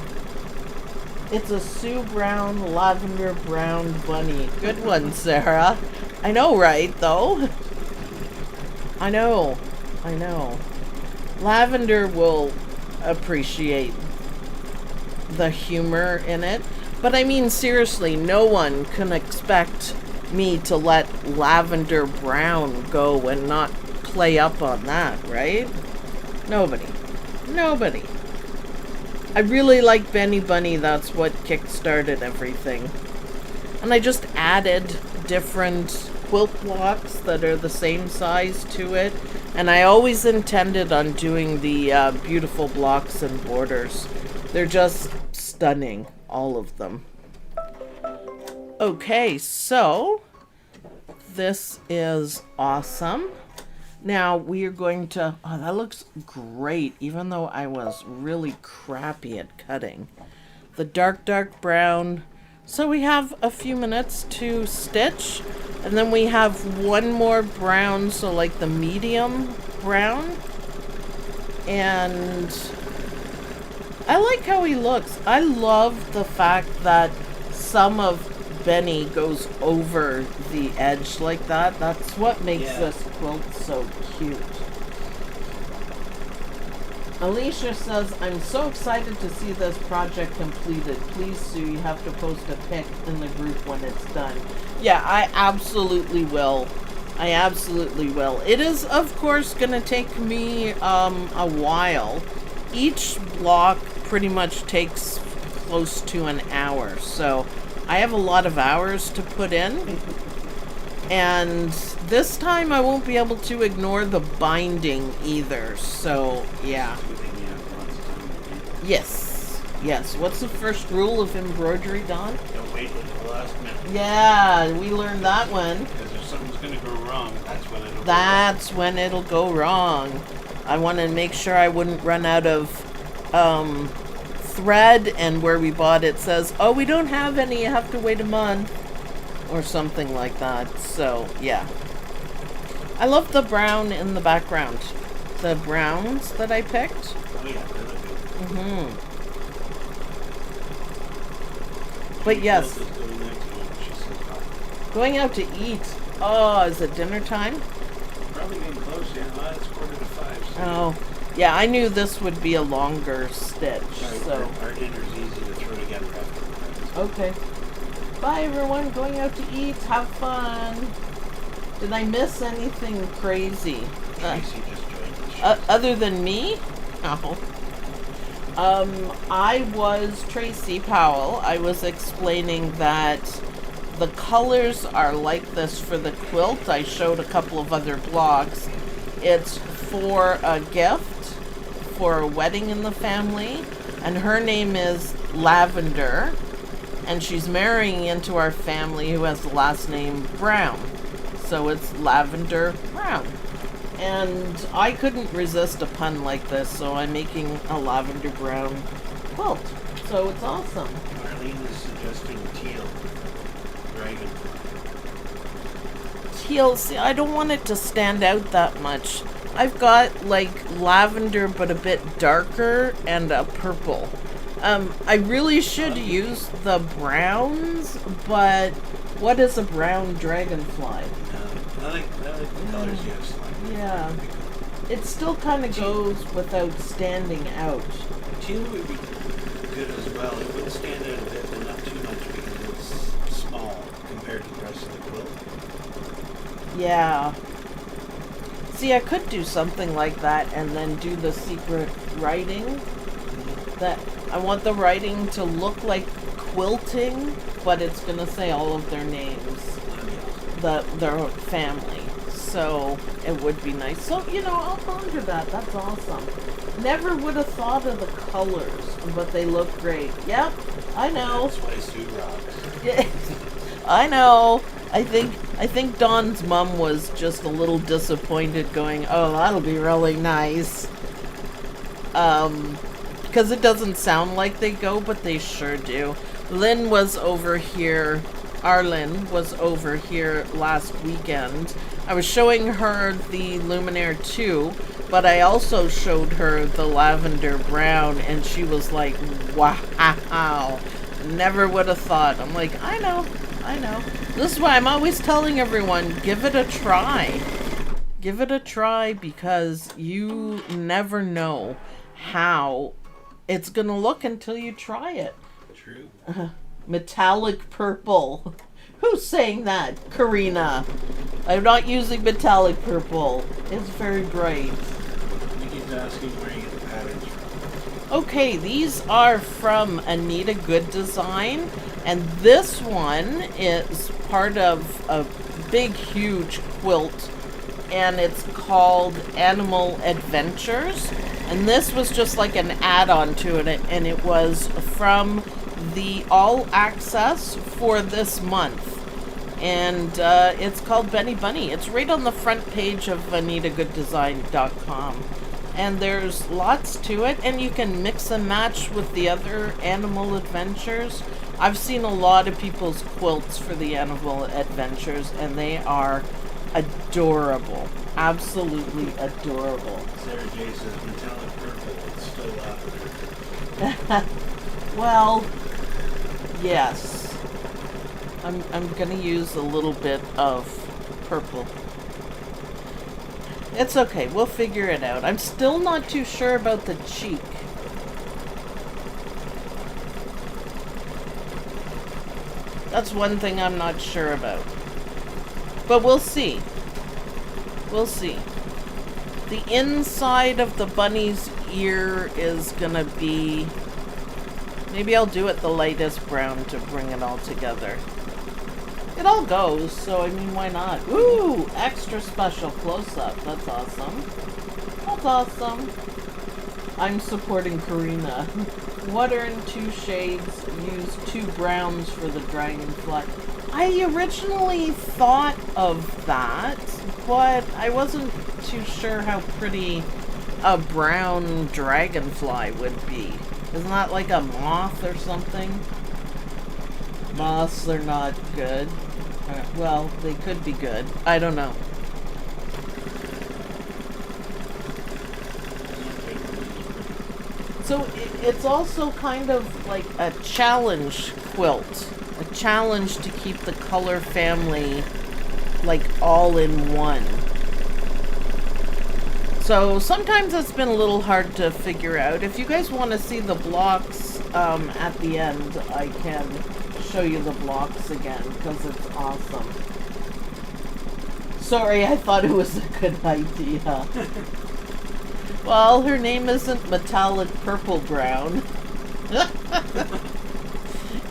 It's a Sue Brown, lavender brown bunny. Good one, Sarah. I know, right, though? I know. Lavender will appreciate the humor in it. But I mean, seriously, no one can expect me to let lavender brown go and not play up on that, right? Nobody. I really like Benny Bunny. That's what kick-started everything. And I just added different quilt blocks that are the same size to it. And I always intended on doing the beautiful blocks and borders. They're just stunning. All of them. Okay, so this is awesome. Now we are going to, oh, that looks great, even though I was really crappy at cutting. The dark brown. So we have a few minutes to stitch, and then we have one more brown, so like the medium brown. And I like how he looks. I love the fact that some of Benny goes over the edge like that. That's what makes this quilt so cute. Alicia says, I'm so excited to see this project completed. Please, Sue, you have to post a pic in the group when it's done. Yeah, I absolutely will. I absolutely will. It is, of course, going to take me a while. Each block pretty much takes close to an hour, so I have a lot of hours to put in. And this time I won't be able to ignore the binding either, so yeah. Yes, yes. What's the first rule of embroidery, Don? Don't wait until the last minute. Yeah, we learned that one. Because if something's going to go wrong, that's when it'll go wrong. I want to make sure I wouldn't run out of thread, and where we bought it says, oh, we don't have any, you have to wait a month. Or something like that. So, yeah. I love the brown in the background. The browns that I picked. Oh, yeah, they look good. Mm-hmm. But yes. Going out to eat. Oh, is it dinner time? Probably getting close, yeah. Well, it's 4:45. So oh. Yeah, I knew this would be a longer stitch. So our dinner's easy to throw together after. Okay. Bye everyone, going out to eat, have fun. Did I miss anything crazy? Tracy just joined the show. Other than me? Oh. I was Tracy Powell. I was explaining that the colors are like this for the quilt. I showed a couple of other blogs. It's for a gift, for a wedding in the family, and her name is Lavender. And she's marrying into our family who has the last name Brown. So it's Lavender Brown. And I couldn't resist a pun like this, so I'm making a lavender brown quilt. So it's awesome. Marlene is suggesting teal. Dragon. Teal, see, I don't want it to stand out that much. I've got like lavender but a bit darker and a purple. I really should use the browns, but what is a brown dragonfly? I like the colors you have selected. Yeah. It still kind of goes without standing out. Teal would be good as well. It would stand out a bit, but not too much because it's small compared to the rest of the quilt. Yeah. See, I could do something like that and then do the secret writing. That I want the writing to look like quilting, but it's gonna say all of their names, their family. So it would be nice. So I'll ponder that. That's awesome. Never would have thought of the colors, but they look great. Yep, I know. That's why Sue rocks. Yeah, I know. I think Dawn's mom was just a little disappointed, going, "Oh, that'll be really nice." Because it doesn't sound like they go, but they sure do. Lynn was over here. Arlyn was over here last weekend. I was showing her the Luminaire 2, but I also showed her the lavender brown, and she was like, wow, never would have thought. I'm like, I know. This is why I'm always telling everyone, give it a try. Give it a try, because you never know how it's gonna look until you try it. True. Metallic purple. Who's saying that? Karina. I'm not using metallic purple. It's very bright. Nikki's asking where you get the patterns from. Okay, these are from Anita Goodesign, and this one is part of a big, huge quilt, and it's called Animal Adventures. And this was just like an add-on to it, and it was from the All Access for this month. And it's called Benny Bunny. It's right on the front page of AnitaGoodDesign.com. And there's lots to it, and you can mix and match with the other Animal Adventures. I've seen a lot of people's quilts for the Animal Adventures, and they are adorable. Absolutely adorable. Sarah J says metallic purple. It's still lavender. Well, yes. I'm gonna use a little bit of purple. It's okay, we'll figure it out. I'm still not too sure about the cheek. That's one thing I'm not sure about. But we'll see. We'll see. The inside of the bunny's ear is gonna be... Maybe I'll do it the lightest brown to bring it all together. It all goes, so I mean, why not? Ooh, extra special close-up. That's awesome. That's awesome. I'm supporting Karina. Water in 2 shades. Use 2 browns for the dragonfly. I originally thought of that, but I wasn't too sure how pretty a brown dragonfly would be. Isn't that like a moth or something? Moths are not good. Well, they could be good. I don't know. So it's also kind of like a challenge quilt. A challenge to keep the color family like all in one. So sometimes it's been a little hard to figure out. If you guys want to see the blocks at the end, I can show you the blocks again because it's awesome. Sorry, I thought it was a good idea. Well, her name isn't metallic purple brown.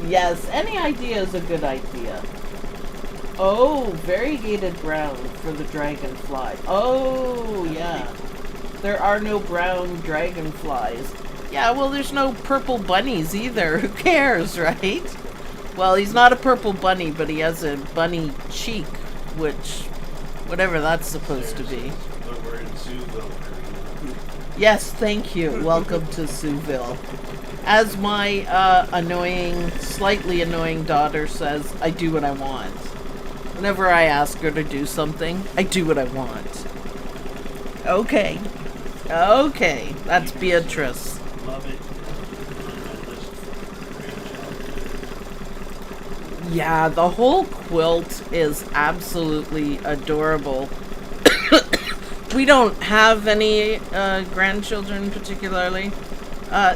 Yes, any idea is a good idea. Oh, variegated brown for the dragonfly. Oh, yeah. There are no brown dragonflies. Yeah, well, there's no purple bunnies either. Who cares, right? Well, he's not a purple bunny, but he has a bunny cheek, which, whatever that's supposed to be. But we're in Souville. Yes, thank you. Welcome to Souville. As my slightly annoying daughter says, I do what I want. Whenever I ask her to do something, I do what I want. Okay. Okay, that's Beatrice. Love it. Yeah, the whole quilt is absolutely adorable. We don't have any grandchildren particularly,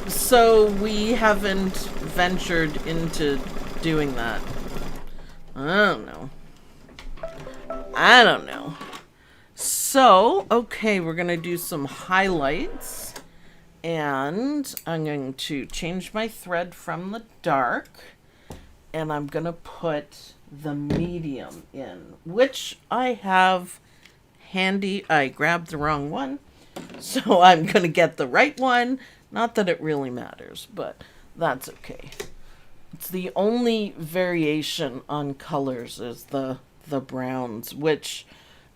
so we haven't ventured into doing that. I don't know. So, okay, we're going to do some highlights. And I'm going to change my thread from the dark. And I'm going to put the medium in, which I have handy. I grabbed the wrong one. So I'm going to get the right one. Not that it really matters, but that's okay. It's the only variation on colors is the browns, which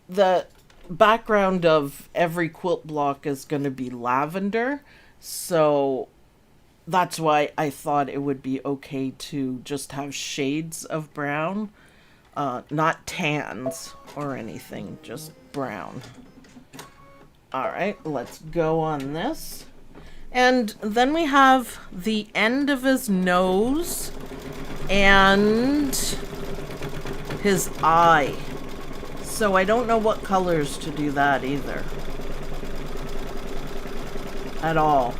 the background of every quilt block is going to be lavender. So that's why I thought it would be okay to just have shades of brown, not tans or anything, just brown. All right, let's go on this. And then we have the end of his nose and his eye. So I don't know what colors to do that either. At all.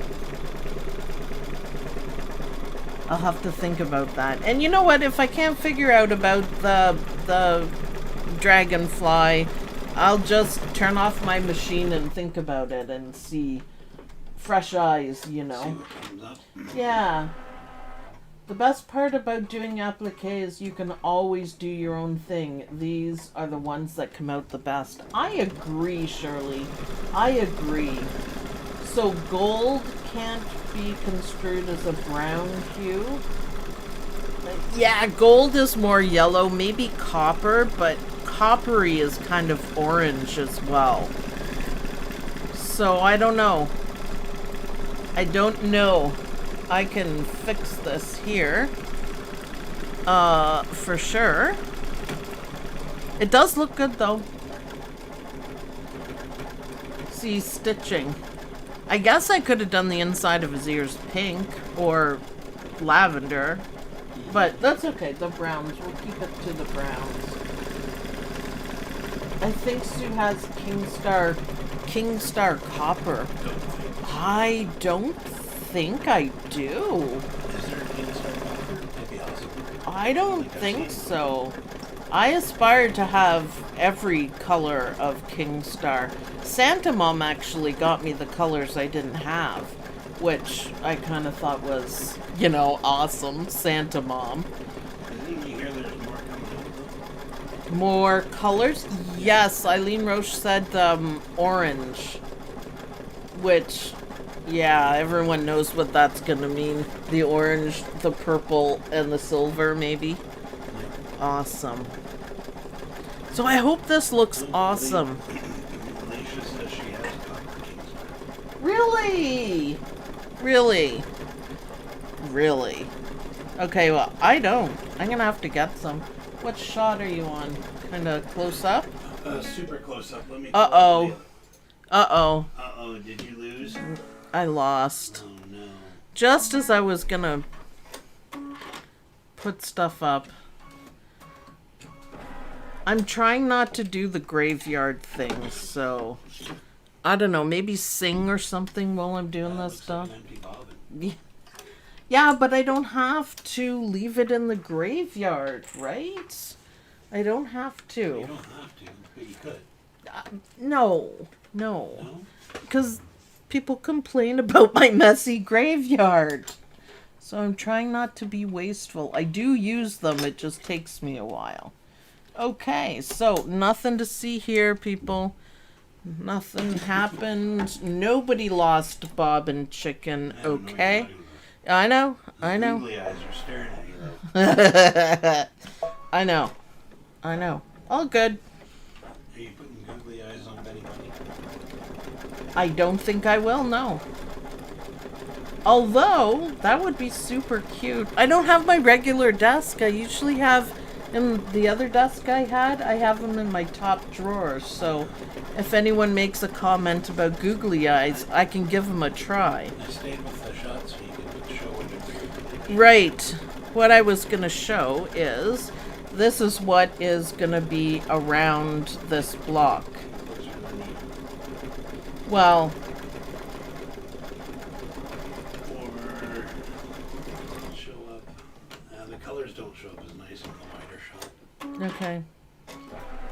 I'll have to think about that. And you know what? If I can't figure out about the dragonfly, I'll just turn off my machine and think about it and see. Fresh eyes, you know. See what comes up. Yeah. The best part about doing appliqué is you can always do your own thing. These are the ones that come out the best. I agree, Shirley. I agree. So gold can't be construed as a brown hue. Yeah, gold is more yellow, maybe copper, but coppery is kind of orange as well. So I don't know. I don't know. I can fix this here. For sure. It does look good though. See, stitching. I guess I could have done the inside of his ears pink or lavender. But that's okay, the browns. We'll keep it to the browns. I think Sue has Kingstar Copper. I don't think I do. Is there a Kingstar Copper? That'd be awesome. I don't think so. I aspire to have every color of King Star. Santa Mom actually got me the colors I didn't have, which I kind of thought was, you know, awesome. Santa Mom. Didn't you hear there's more coming out? More colors? Yes, Eileen Roche said orange, which, yeah, everyone knows what that's going to mean. The orange, the purple, and the silver, maybe. Awesome. So I hope this looks awesome. Alicia says she has copper King Star. Really? Really? Really? Okay, well, I don't. I'm going to have to get some. What shot are you on? Kind of close up? Super close up. Let me. Uh-oh. Uh-oh. Uh-oh. Did you lose? I lost. Oh no. Just as I was going to put stuff up. I'm trying not to do the graveyard thing, so I don't know, maybe sing or something while I'm doing this stuff. Like an empty bobbin. Yeah, but I don't have to leave it in the graveyard, right? I don't have to. You don't have to, but you could. No. No? Because people complain about my messy graveyard. So I'm trying not to be wasteful. I do use them, it just takes me a while. Okay, so nothing to see here, people. Nothing happened. Nobody lost Bob and Chicken. I don't know what you're Okay. talking about. I know. Googly eyes are staring at you though. I know. All good. Are you putting googly eyes on Benny Bunny? I don't think I will, no. Although, that would be super cute. I don't have my regular desk. I usually have, in the other desk I have them in my top drawer. So, if anyone makes a comment about googly eyes, I can give them a try. I stayed with the shot so you can show what it's. Right. What I was going to show is, this is what is going to be around this block. Those are really neat. Well, Or show up. The colors don't show up as nice on the wider shot. okay.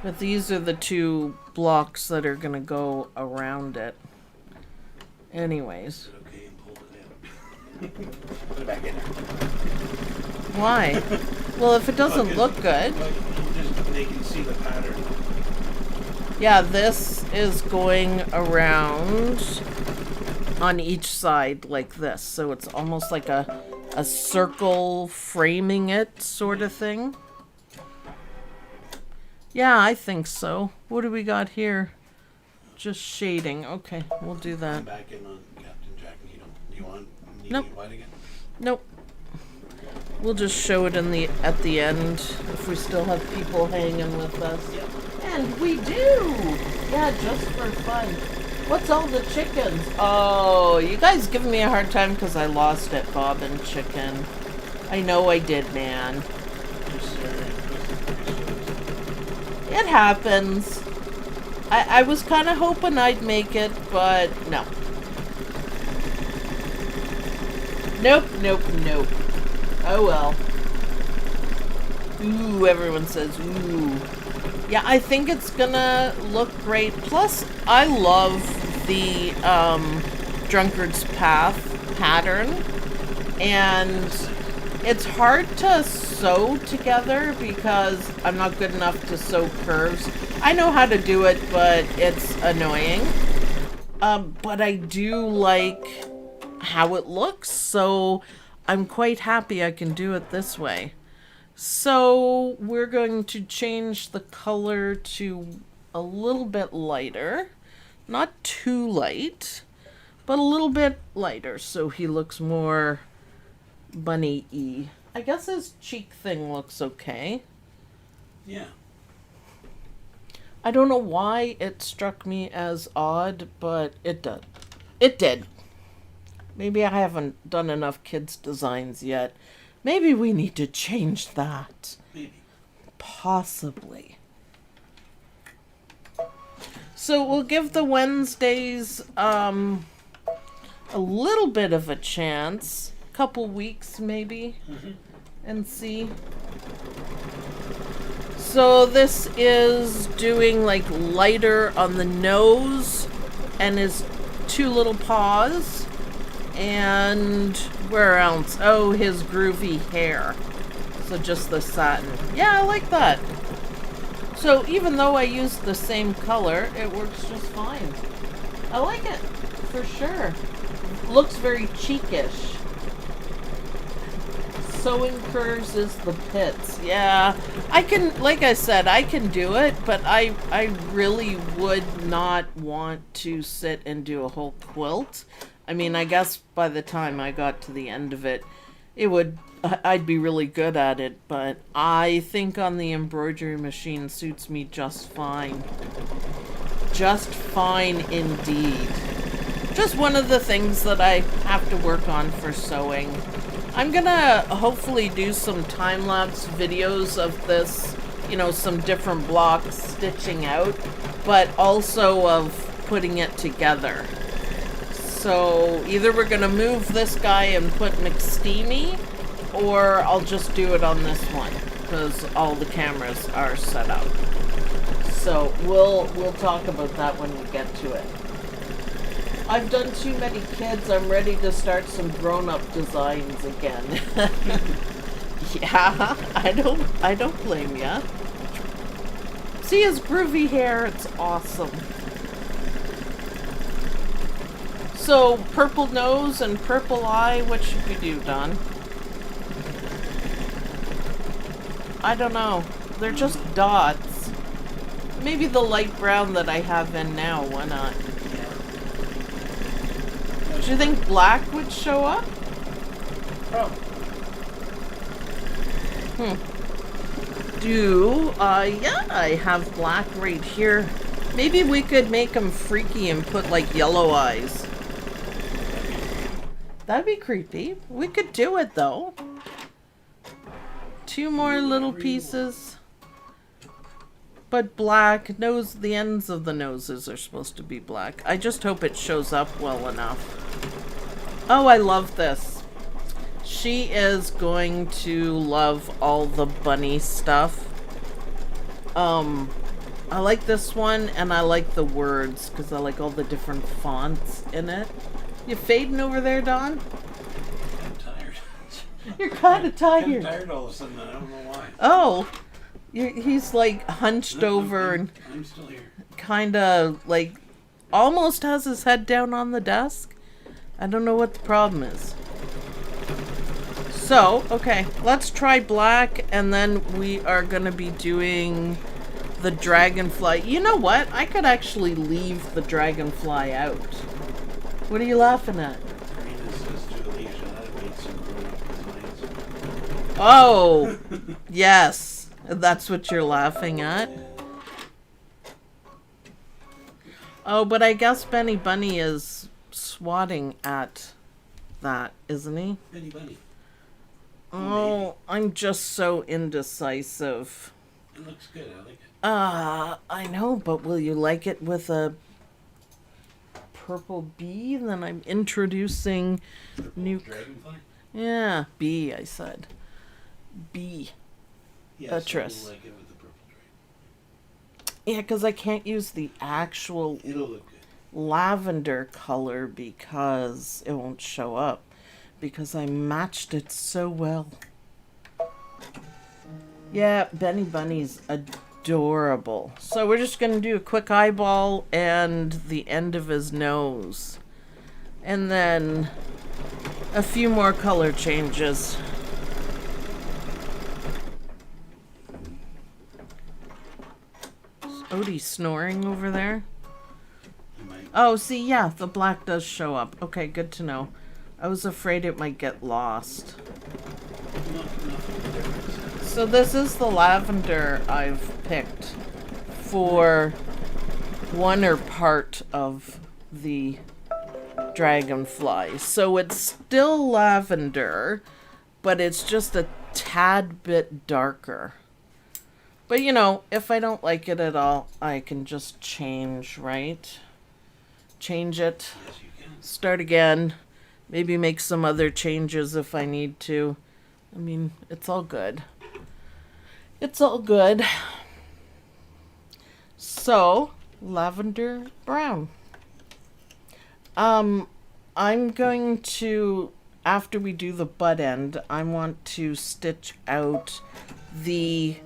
But these are the two blocks that are going to go around it. Anyways. Is it okay and pull it in? Put it back in there. Why? Well, if it doesn't look good. Just they can see the pattern. Yeah, this is going around on each side like this. So it's almost like a circle framing it sort of thing. Yeah, I think so. What do we got here? Just shading. Okay, we'll do Come that. back in on Captain Jack Needham. Do you want Nope. white again? Nope. We'll just show it in the at the end if we still have people hanging with us. Yep. And we do! Yeah, just for fun. What's all the chickens? Oh, you guys giving me a hard time because I lost it, Bob and Chicken. I know I did, man. Just staring. It happens. I was kind of hoping I'd make it, but no. Nope. Oh well. Ooh, everyone says ooh. Yeah, I think it's gonna look great. Plus, I love the Drunkard's Path pattern. And it's hard to sew together because I'm not good enough to sew curves. I know how to do it, but it's annoying. But I do like how it looks, so I'm quite happy I can do it this way. So we're going to change the color to a little bit lighter. Not too light, but a little bit lighter so he looks more bunny-y. I guess his cheek thing looks okay. Yeah. I don't know why it struck me as odd, but it did. It did. Maybe I haven't done enough kids' designs yet. Maybe we need to change that. Maybe. Possibly. So we'll give the Wednesdays a little bit of a chance. Couple weeks maybe. And see. So this is doing like lighter on the nose and his two little paws. And where else? Oh, his groovy hair. So just the satin. Yeah, I like that. So even though I used the same color, it works just fine. I like it, for sure. Looks very cheekish. Sewing curves is the pits. Yeah, I can, like I said, I can do it, but I really would not want to sit and do a whole quilt. I mean, I guess by the time I got to the end of it, I'd be really good at it, but I think on the embroidery machine suits me just fine. Just fine indeed. Just one of the things that I have to work on for sewing. I'm gonna hopefully do some time-lapse videos of this, you know, some different blocks stitching out, but also of putting it together. So either we're gonna move this guy and put McSteamy, or I'll just do it on this one because all the cameras are set up. So we'll talk about that when we get to it. I've done too many kids. I'm ready to start some grown-up designs again. Yeah, I don't blame ya. See his groovy hair? It's awesome. So purple nose and purple eye. What should we do, Don? I don't know. They're just dots. Maybe the light brown that I have in now. Why not? Do you think black would show up? Probably. Yeah, I have black right here. Maybe we could make them freaky and put like yellow eyes. That'd be creepy. We could do it though. Two more little pieces. But black. Nose, the ends of the noses are supposed to be black. I just hope it shows up well enough. Oh, I love this. She is going to love all the bunny stuff. I like this one, and I like the words, because I like all the different fonts in it. You fading over there, Don? I'm tired. You're kind of tired. I'm tired all of a sudden. I don't know why. Oh, he's like hunched over and I'm still here. kind of like almost has his head down on the desk. I don't know what the problem is. So, okay, let's try black, and then we are going to be doing the dragonfly. You know what? I could actually leave the dragonfly out. What are you laughing at? Oh, yes. That's what you're laughing at. Oh, but I guess Benny Bunny is swatting at that, isn't he? Benny Bunny. Oh, I'm just so indecisive. It looks good. I like it. I know, but will you like it with a purple bee? Then I'm introducing new... Dragonfly? Yeah, bee, I said. Bee. Yes, Beatrice. I like it with the purple dragon. Yeah, because I can't use the actual It'll look good. lavender color because it won't show up. Because I matched it so well. Yeah, Benny Bunny's adorable. So we're just going to do a quick eyeball and the end of his nose. And then a few more color changes. Is Odie snoring over there? You might. Oh, see, yeah, the black does show up. Okay, good to know. I was afraid it might get lost. So this is the lavender I've picked for one or part of the dragonfly. So it's still lavender, but it's just a tad bit darker. But you know, if I don't like it at all, I can just change, right? Change it. Yes, you can. Start again. Maybe make some other changes if I need to. I mean, it's all good. It's all good. So, lavender brown. I'm going to, after we do the butt end, I want to stitch out the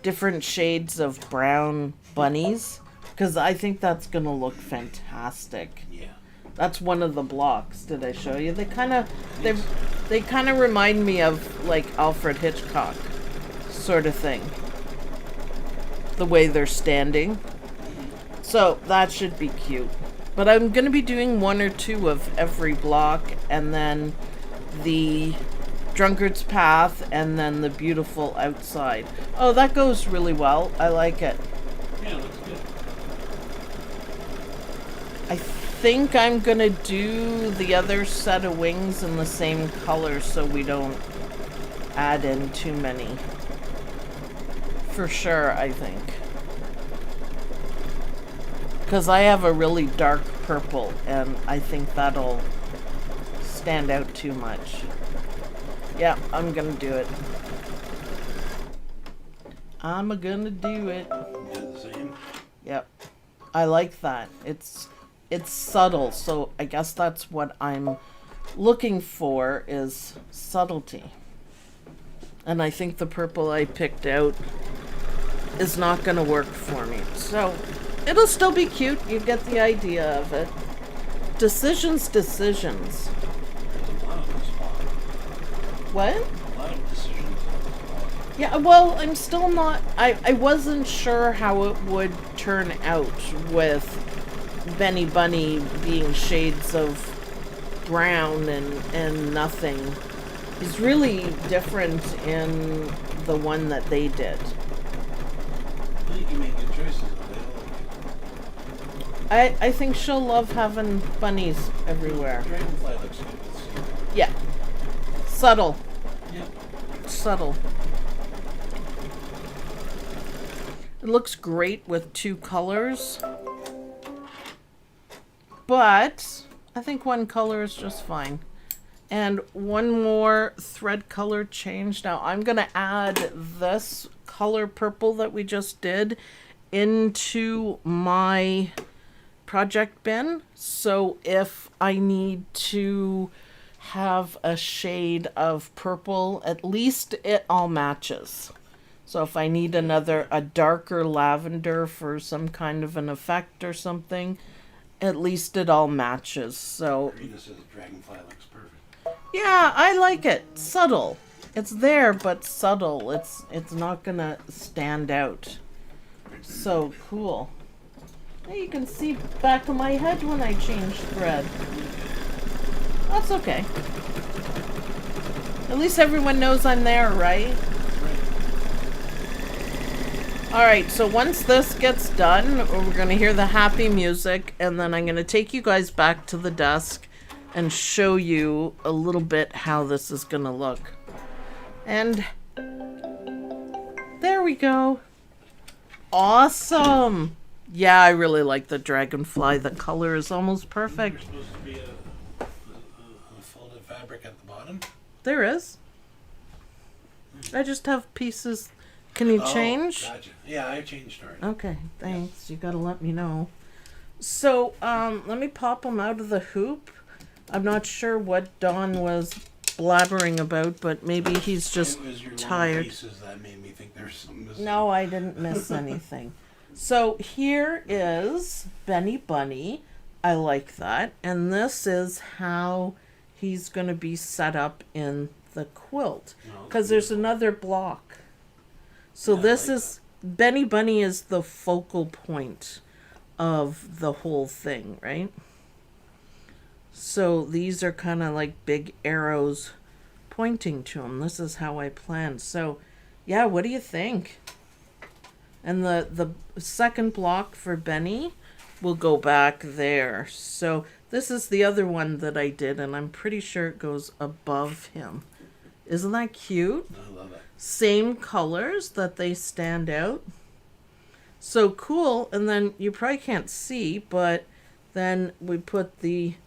different shades of brown bunnies, because I think that's going to look fantastic. Yeah. That's one of the blocks. Did I show you? They kind of remind me of like Alfred Hitchcock sort of thing. The way they're standing. So that should be cute. But I'm going to be doing one or two of every block, and then the drunkard's path, and then the beautiful outside. Oh, that goes really well. I like it. Yeah, looks good. I think I'm going to do the other set of wings in the same color so we don't add in too many. For sure, I think. Because I have a really dark purple, and I think that'll stand out too much. Yeah, I'm gonna do it. I'm gonna do it. Do the same. Yep. I like that. It's subtle, so I guess that's what I'm looking for, is subtlety. And I think the purple I picked out is not gonna work for me. So it'll still be cute. You get the idea of it. Decisions. There's a lot of this block. What? A lot of decisions on this block. Yeah, well, I'm still not... I wasn't sure how it would turn out with Benny Bunny being shades of brown and nothing. He's really different in the one that they did. I think you make good choices with it. I think she'll love having bunnies everywhere. Dragonfly looks good with sea. Yeah. Subtle. Yep. Subtle. It looks great with two colors. But I think one color is just fine. And one more thread color change. Now I'm going to add this color purple that we just did into my project bin. So if I need to have a shade of purple, at least it all matches. So if I need a darker lavender for some kind of an effect or something, at least it all matches. So Karina says dragonfly looks perfect. yeah, I like it. Subtle. It's there, but subtle. It's not gonna stand out. So cool. Now you can see back of my head when I change thread. That's okay. At least everyone knows I'm there, right? Alright, so once this gets done, we're going to hear the happy music, and then I'm going to take you guys back to the desk and show you a little bit how this is going to look. And there we go. Awesome! Yeah, I really like the dragonfly. The color is almost perfect. There's supposed to be a folded fabric at the bottom. There is. I just have pieces. Can you change? Gotcha. Yeah, I changed already. Okay, thanks. You gotta let me know. So, let me pop them out of the hoop. I'm not sure what Don was blabbering about, but maybe he's just It was your long tired. pieces that made me think there's something missing. No, I didn't miss anything. So here is Benny Bunny. I like that. And this is how he's going to be set up in the quilt. No, Because there's another block. So Yeah, I this like is... Benny Bunny is the focal point of the whole thing, right? So these are kind of like big arrows pointing to him. This is how I planned. So, yeah, what do you think? And the second block for Benny will go back there. So this is the other one that I did, and I'm pretty sure it goes above him. Isn't that cute? I love it. Same colors that they stand out. So cool. And then you probably can't see, but then we put the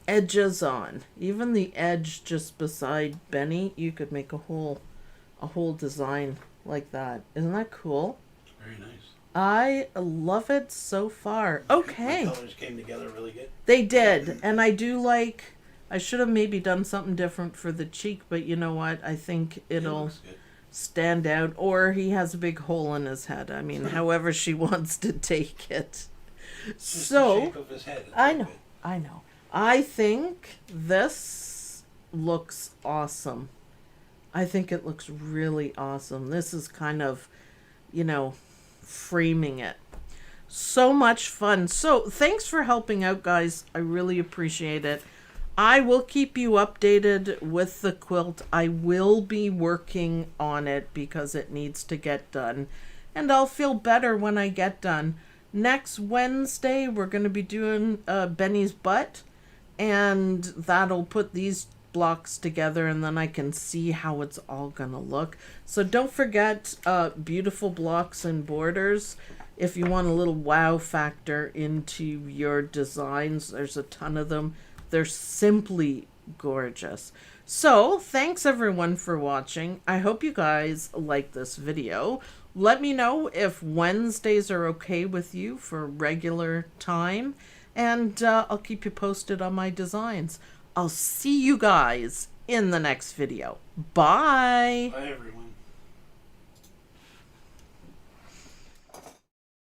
edges on. Even the edge just beside Benny, you could make a whole design like that. Isn't that cool? Very nice. I love it so far. Okay. The colors came together really good. They did. And I do like, I should have maybe done something different for the cheek, but you know what? I think It it'll looks good. stand out. Or he has a big hole in his head. I mean, however she wants to take it. It's just the So, shape of his head. It's I all know. good. I know. I think this looks awesome. I think it looks really awesome. This is kind of, you know, framing it. So much fun. So thanks for helping out, guys. I really appreciate it. I will keep you updated with the quilt. I will be working on it because it needs to get done. And I'll feel better when I get done. Next Wednesday, we're going to be doing Benny's butt. And that'll put these blocks together, and then I can see how it's all going to look. So don't forget beautiful blocks and borders. If you want a little wow factor into your designs, there's a ton of them. They're simply gorgeous. So thanks everyone for watching. I hope you guys like this video. Let me know if Wednesdays are okay with you for regular time, and I'll keep you posted on my designs. I'll see you guys in the next video. Bye. Bye, everyone.